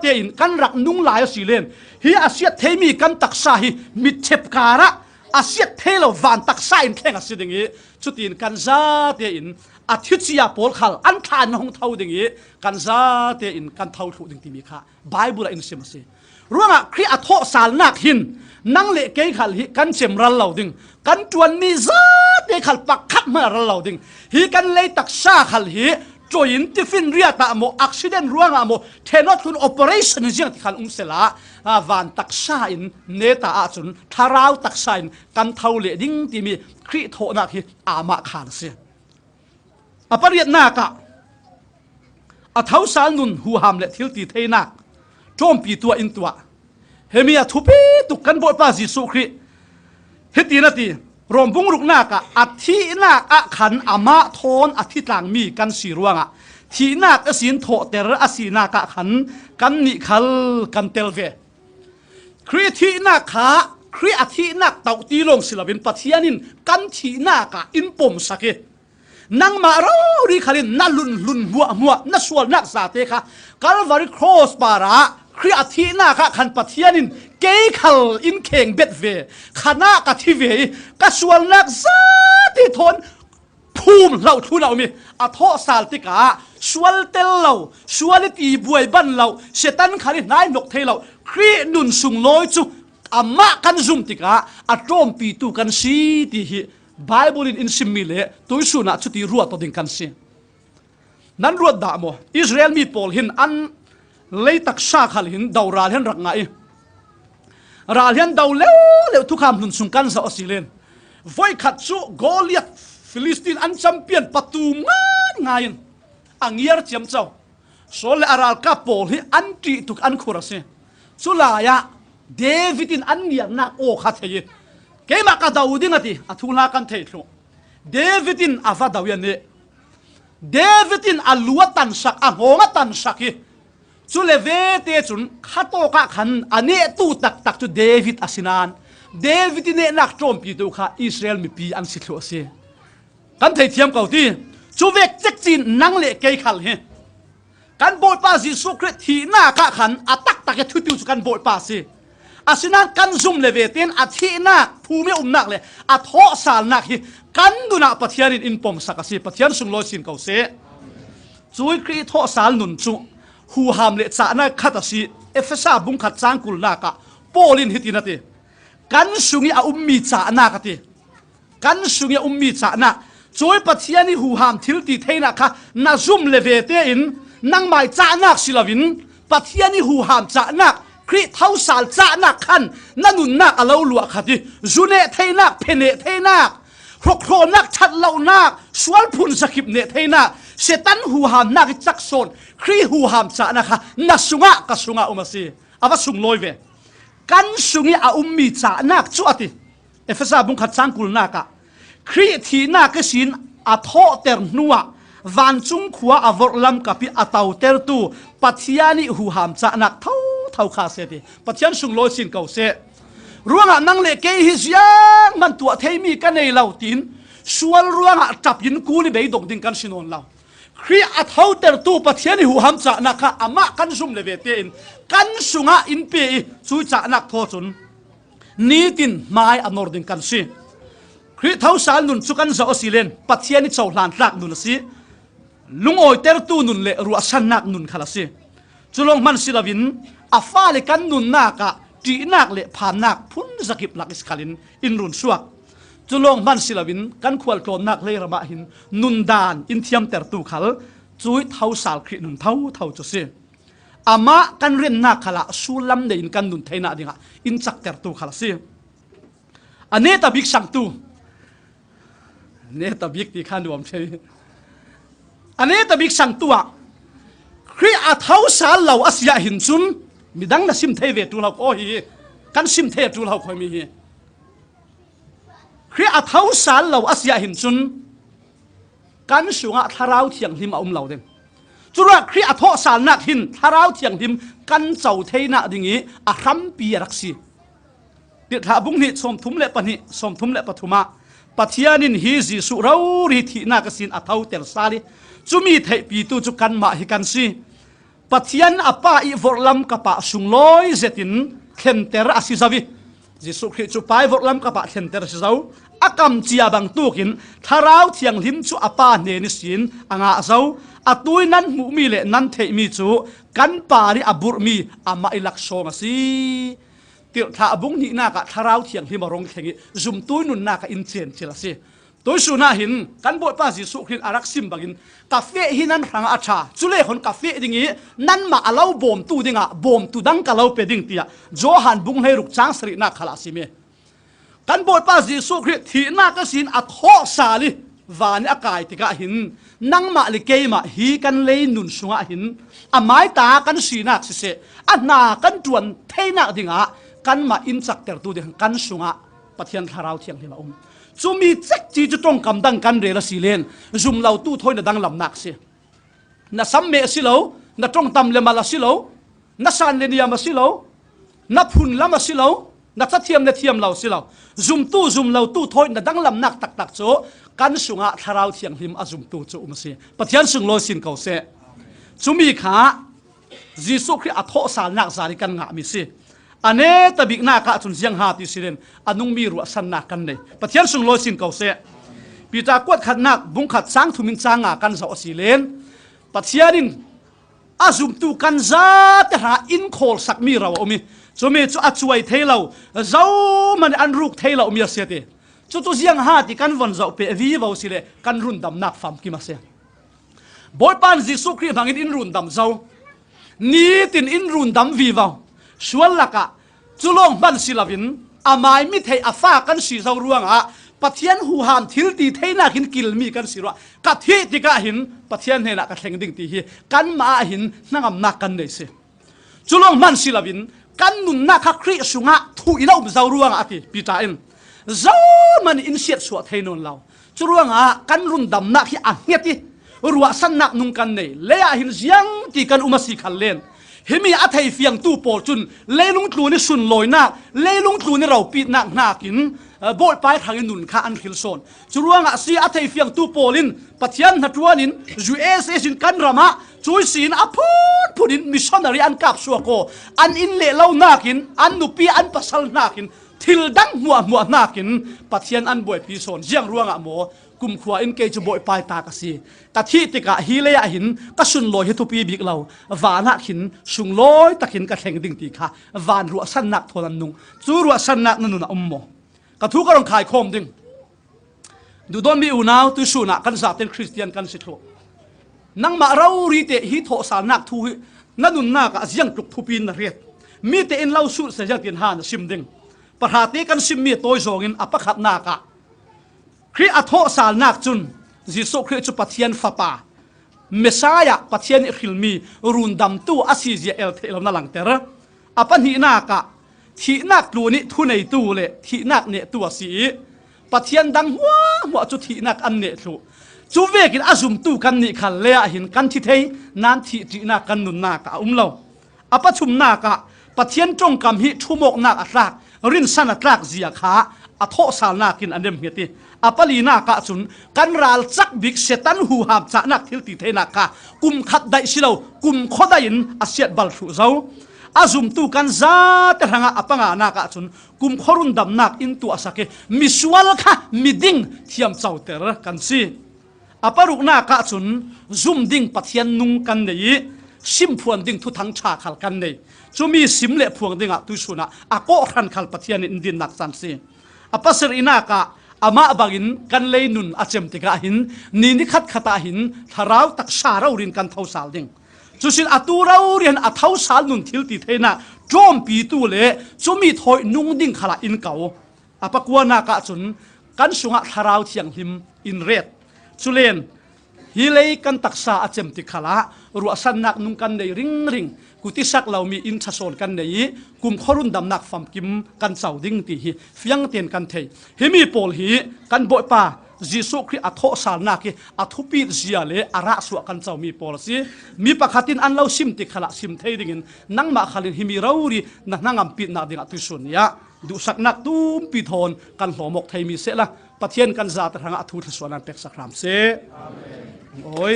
Speaker 1: เตียนกันรักนุ่งลายสิเลนฮีอาเซียเทมีกันตักซาฮีมิดเชปการะอาเซียเทโลวันตักซาอินแข่งสิดิงจุดอินกันซาเตียนอาทิตย์ยาโปลขัลอันทานหงเท่าดิงกันซาเตียนกันเท่าถูกดิงติมีค่ะไบเบิลอินเซมซีรู้งะครีอาโทสารนักหินนั่งเละเกยขัลฮีกันเจมรัลเหล่าดิงกันจวนมีซาเตียขัลปักขับมารัลเหล่าดิงฮีกันเลยตักซาขัลฮีจอยน์ที่ฟินเรียตาโมอักซิเดนร่วงโมเทนอตคุณโอเปอเรชั่นเจียงที่ขันเสลาวันตักซาอินเนตาอาจุนทาราวตักซาอินกันเท่าเลดิ้งที่มีคริโทนักฮีอามาขานเสียอปริยนักอัทาวสานุนหูหามเลทิลตีเทนักโจมปีตัวอินตัวเฮมีอาทุปีตุกันบทปาจิสุคริเฮตีนาตีรวมบุงรุกนักอาทินักขันอามาทอนอาทิตางมีกันสีรวงทีนักสินโถเตระอสีนักขันกันนิคัลกันเตลเวครีทีนักขาครีอาทินักเต่าตีลงศิลปินปัทยานินกันทีนักอินปมสักนังมาเราดีขันนั่นลุนมัวนั่นส่วนนักสาเตค่ะการวาริครอสปาระครีอาทินักขันปัทยานินเกยขัลอินเข่งเบ็ดเวขณะกที่เวก็ส่วนนักซาติทนภูมิเราทุนเรามีอัทอสาลติกาสวลเตลเราสวลตีบวยบันเราเชตันขันนายนกเทเราครีนุนสุงลอยจุอามากันซุมติกาอัตโรมปีตูกันซีติฮิไบเบิลอินซิมิเลตัวสุนัขชุดที่รัวตัวดิ่งกันซีนั้นรัวด่าโมอิสราเอลมีโพลหินอันเลยตักชาขัลหินดาวราเห็นรักไงราเลียนดาวเลี้ยวทุกคำหนุนสุงกันซาอสิเลนไว้ขัดสู้โกเลียตฟิลิสตินอันแชมเปี้ยนประตูง่ายอังเยียร์เจียมเจ้าโซเลอาราลกาโปลที่อันตีทุกอันคุรัสเนี่ยสุลายะเดวิดินอันเนียนักโอขัดเฮยเกมากระดาวดิงติอัทุลากันเทลุเดวิดินอาฟาดาวยันเนเดวิดินอัลลัวตันสักอังโงตันสักจุเลเวเตจุนขัดโตกะขันอันเนตูตักจุเดวิดอาศินานเดวิดเนนักโจมปีตัวข้าอิสราเอลมีปีอันสิทธิ์โอเซกันเทียมเก่าที่จูเวกเจ็กจีนนั่งเละเกยขัลเฮกันโบยปาสิสุคริทีหน้ากะขันอัตักทุติวจุกันโบยปาสิอาศินานกันซุ่มเลเวเตนอาทินักภูมินักเลยอัทโหสาลนักฮิกันดูนักปะเทียนินอินปมสักสิปะเทียนสุงโลสินเก่าเซจุยครีโทสาลนุนจุหูหามเลจานักขัดสิเอฟเฟซ่าบุงขัดจางกุลนักโปลินฮิตินาที กันสุงิอามีจ่าหน้ากติกันสุงิมีจ่าหน้าจอยปัทยานี่หูหามทิลตีเทนักค่ะน่าซุ่มเลเวเตอินนั่งหมายจ่าหนักสิลวินปัทยานี่หูหามจ่าหนักคริเท้าสาลจ่าหนักขันนั่นนุนนักอาเลวลวกค่ะที่จุเนเทนักเพเนเทนักครกโครนักชัดเหล่านักสวลพุนสกิบเนเทนักเสตันหูหามนักจักโซนคริหูหามจ่าหนักค่ะน่าสุงะกับสุงะอุมาซีอาวัสุงลอยเวกันสุงิอามีจ่าหนักชัวติเอฟเอสาบุงขัดสังกุลนักะคริทีนักสินอาทอเตอร์นัววันจุงขัวอวอร์ลัมกับพี่อาตาวเตอร์ตูปัทยานิหูหามจ่าหนักเท่าข้าเสติปัทยานสุงลอยสินเก่าเสร่วงนั่งเล็กฮิสยังมันตัวเทมีกันในเหล่าตีนส่วนร่วงจับยินกูนี่เบยดงดิงกันสินนเราครีอาเท่าเตอร์ตูปัทยานิหูหามจ่าหนักค่ะอามากันซุ่มเลเวเตอินกันสุงะอินเปย์ช่วยจ่าหนักทอจุนนี่ตินไม้อนอร์ดิงกันสิคริเท้าสารนุนสุกันจะอสิเลนปัทยานิชาวหลานรักนุนสิลุงโอยเตอร์ตูนุนเลรัวสันนักนุนขลัสิจุลงมันสิลาวินอาฟ้าเลกันนุนนักะจีนักเลผ่านนักพุ่นสกิบลักอิสคาลินอินรุนสวกจุลงมันสิลาวินกันขวัญโกนักเลระมาหินนุนดานอินเทียมเตอร์ตูขลจุยเท้าสารครินุนเท่าจุสิอามากันเรียนนักขละสุลัมเดอินกันนุนเทน่าดิงะอินจักเตอร์ตูขลัสิอันนี้ตาบิกสังตูเนี่ยตบิกที่ข้าดูอมใช่อันนี้ตบิกสั่งตัวครีอาเท้าสารเหล่าอาเซียหินซุนมีดังนะซิมเทเวตูเราโอ้ยกันซิมเทตูเราคอยมีครีอาเท้าสารเหล่าอาเซียหินซุนกันสุงะทาราวเทียงหิมเอาเหล่าเด่นจุระครีอาทอสารนักหินทาราวเทียงหิมกันเจ้าเทน่ะดิ่งนี้อาคัมปีรักษีเดี๋ยวถ้าบุ้งนี่สมทุมเละปะนี่สมทุมเละปฐุมะปัทยานินฮีจิสุเราริทีนักสินอัฐาวเตลสาลีจุมีเทปีตูจุกันมาฮิกันซีปัทยันอป้าอีวอร์ลัมกับปะสุงลอยเจตินเข็นเตระสิซาวิจิสุคริจุปายวอร์ลัมกับปะเข็นเตระสิซาวอากำจียบังตูกินทาราวเทียงลิมจุอป้าเนนิสินอ่างอาซาวอตุยนั้นมุมีเลนั้นเทมีจุกันปาริอบุรมีอามาอิลักโซงซีติดถ้าบุ้งนี่นักทาราวเทียงที่มารงแข่งจุ่มตุ้ยนุนนักอินเชนเชลซีตัวสุนัหินกันบทป้าจิสุขินอารักซิมบักินกาเฟ่หินันรังอาชาจุเล่คนกาเฟ่ดิ่งนี้นั่นมาอาลาบอมตูดิ่งอ่ะบอมตูดังกาลาเป็ดิ่งเตียโจฮันบุ้งให้รุกช้างสรินักขลาสิเมกันบทป้าจิสุขินที่นักสินอัทโฮสาลีวานอากาศติกาหินนั่งมาลิเกมาฮีกันเลยนุนสุงหินอาไม้ตากันสีนักสิเสอันนากันจวนเทนักดิ่งอ่ะกันมาอินสักเตอร์ตูดิ่งกันสุงะปะเทียนทาราวเทียงที่มาจุมีเจ็กจีจะต้องกำดังกันเรลสิเลนจุมเราตู้ถอยน่ะดังลำนักเสียน่ะซัมเมสิโลน่ะตรงตำเลมาลาสิโลน่ะซานเลนียามาสิโลน่ะพุนลามาสิโลน่ะทัดเทียมน่ะเทียมเราสิโลจุมเราตู้ถอยน่ะดังลำนักตักโจกันสุงะทาราวเทียงหิมอาจุมตู้โจอุมเสียปะเทียนสุงโลสินเขาเสียจุมีขาจิสุคริอัทโอสารนักสาริกันงะมิสิอันนี้ตบิกนักจุนเสียงหาติสิเรนอันนุ่งมีรัวสันนักกันเลยปะเทียนสุงโลสินเขาเสปีตากวดขัดนักบุงขัดสังทุมินจางากันสาวสิเลนปะเทียนินอาจุมตูกันซาแต่หาอินโคลสักมีเราอมีจุมีจุอัจวยเทเราเจ้ามันอันรุกเทเรามีเสียติจุตุเสียงหาติกันวันเจ้าเปวีวาวสิเลกันรุนดำนักฟามกิมาเสียบอยปันจิสุครีบังอินรุนดำเจ้านี่ตินอินรุนดำวีวาวชวนลักะจุลงบันศิลวินอามายมิเทอาฟ้ากันสีเจ้าร่วงอ่ะปัทยันหูหามทิลตีเทนักหินกิลมีกันสิระกัดที่ติกาหินปัทยันเฮนักแข่งดิ่งตีฮีกันมาหินนั่งอำนักกันเลยสิจุลงบันศิลวินกันนุนนักครีสุงะทุยเล่าเจ้าร่วงอ่ะที่ปีตาอินเจ้ามันอินเสียดสวดเทนนเราจุลงอ่ะกันรุนดำนักที่อ่ะเฮียที่รัวสันนักนุ่งกันเลยเลี้ยหินเสียงที่กันอุมาสีขันเลนเฮมีอาทัยเฟียงตู้โปจุนเลี้ยลุงตูนี่สุนลอยนักเลี้ยลุงตูนี่เราปีนักนักินโบยไปทางนุนข้าอันคิลโซนจุลวงอ่ะสีอาทัยเฟียงตู้โปลินปัทยันหัดวันินจูเอสสินกันรามะช่วยสินอพูดินมิชชันนารีอันกับสัวโกอันอินเล่เล่านักินอันนุปีอันปัสลนักินทิลดังมัวนักินปัทยันอันบวยปีโซนเจียงรวงอ่ะโม กุมขวาอินเกจบ่อยปลายตากสีกะที่ติกะฮีเลยะหินกะสุนลอยเฮตุปีบิกเราวานะหินสุงลอยตะหินกะแข่งดิ่งตีค่ะวานรัวสันนักทนันนุงจูรัวสันนักนันนุนอมโมกะทุกกะลองขายคมดิ่งดูดอนมีอุณาวตุสุนักกันสาเป็นคริสเตียนกันสิโตนังมาเรารีเตฮิโทสานักทุนันนุนนักะยังจุกทุปีนเรียดมีแต่อินเล่าสุดเสียกินหานซิมดิ่งประหารตีกันซิมมีตัวจงอินอปะขัดนักะคริอัทโธสาลนักจุนจิสุคริจุปัทเทียนฟ้าป่าเมสายะปัทเทียนอิคิลมีรุนดำตู้อาศิเจเอลเทลนั่งหลังเตระอปันหินักะที่นักลูนิทุนในตู้เละที่นักเนตัวสีปัทเทียนดังหัวจุดที่นักอันเนตุจูเวกินอาซุมตู้กันนิขันเลียหินกันที่เทนันที่นักกันนุนนักะเราอปัชุมนักะปัทเทียนจงกำหิชุมกนักอัตรักรินสันอัตรักเสียขาอโทสาลนักินอันเดมเฮติอปลีนักะจุนกันรัลจักบิกเซตันหูหามจะนักทิลติเทนักะกุมขัดได้สิเรากุมขดได้ยินอาเซียบัลสุเจ้าอาซุมตูกันซาตระงะอปังานักะจุนกุมขรุนดำนักอินตัวสักมิสวลค่ะมิดิ้งเทียมเจ้าเตระกันสิอปรุกนักะจุนซุมดิ้งปัทยันนุงกันเลยซิมพวนดิ้งทุทังชาขัลกันเลยจูมีซิมเละพวงดิ้งตุสุนะอาโกขันขัลปัทยันอินดินนักสันสิอปัสรินักะอามาบากินกันเลยนุนอาเจมติกาหินนี่นิขัดขตาหินทาราวตักชาเราเรียนกันเท่าสาลดิ่งจุสินอตูเราเรียนอัเท่าสาลนุนทิลติเทนะโจมปีตูเละจุมีถอยนุ่งดิ่งขลาอินเก่าอปะกวนากะจุนกันสุงะทาราวเทียงหิมอินเรดจุเลนฮิเลยกันตักษาอาเจมติขลารัวสันนักนุ่งกันในริงริงกุติสักเรามีอินทศนกันในกุมขรุนดำนักฟัมกิมกันเสาดิ่งตีฮีเฟียงเตียนกันเทฮิมีโพลฮีกันบ่อยป่าจิสุคริอัทโธสาลนักอัทุปีเสียเลอาระสวกันเจ้ามีโพลสิมีปะขัดินอันเราซิมติขละซิมเทดิ่งนังมาขลินฮิมีเรารีนังอัมปิดนาดิ่งอัตุสุนยาดูสักนักตูมปีทอนกันหลอมกไทยมีเสละปะเทียนกันซาตระหังอัทุทสวนันเป็กสักรามเสโอ้ย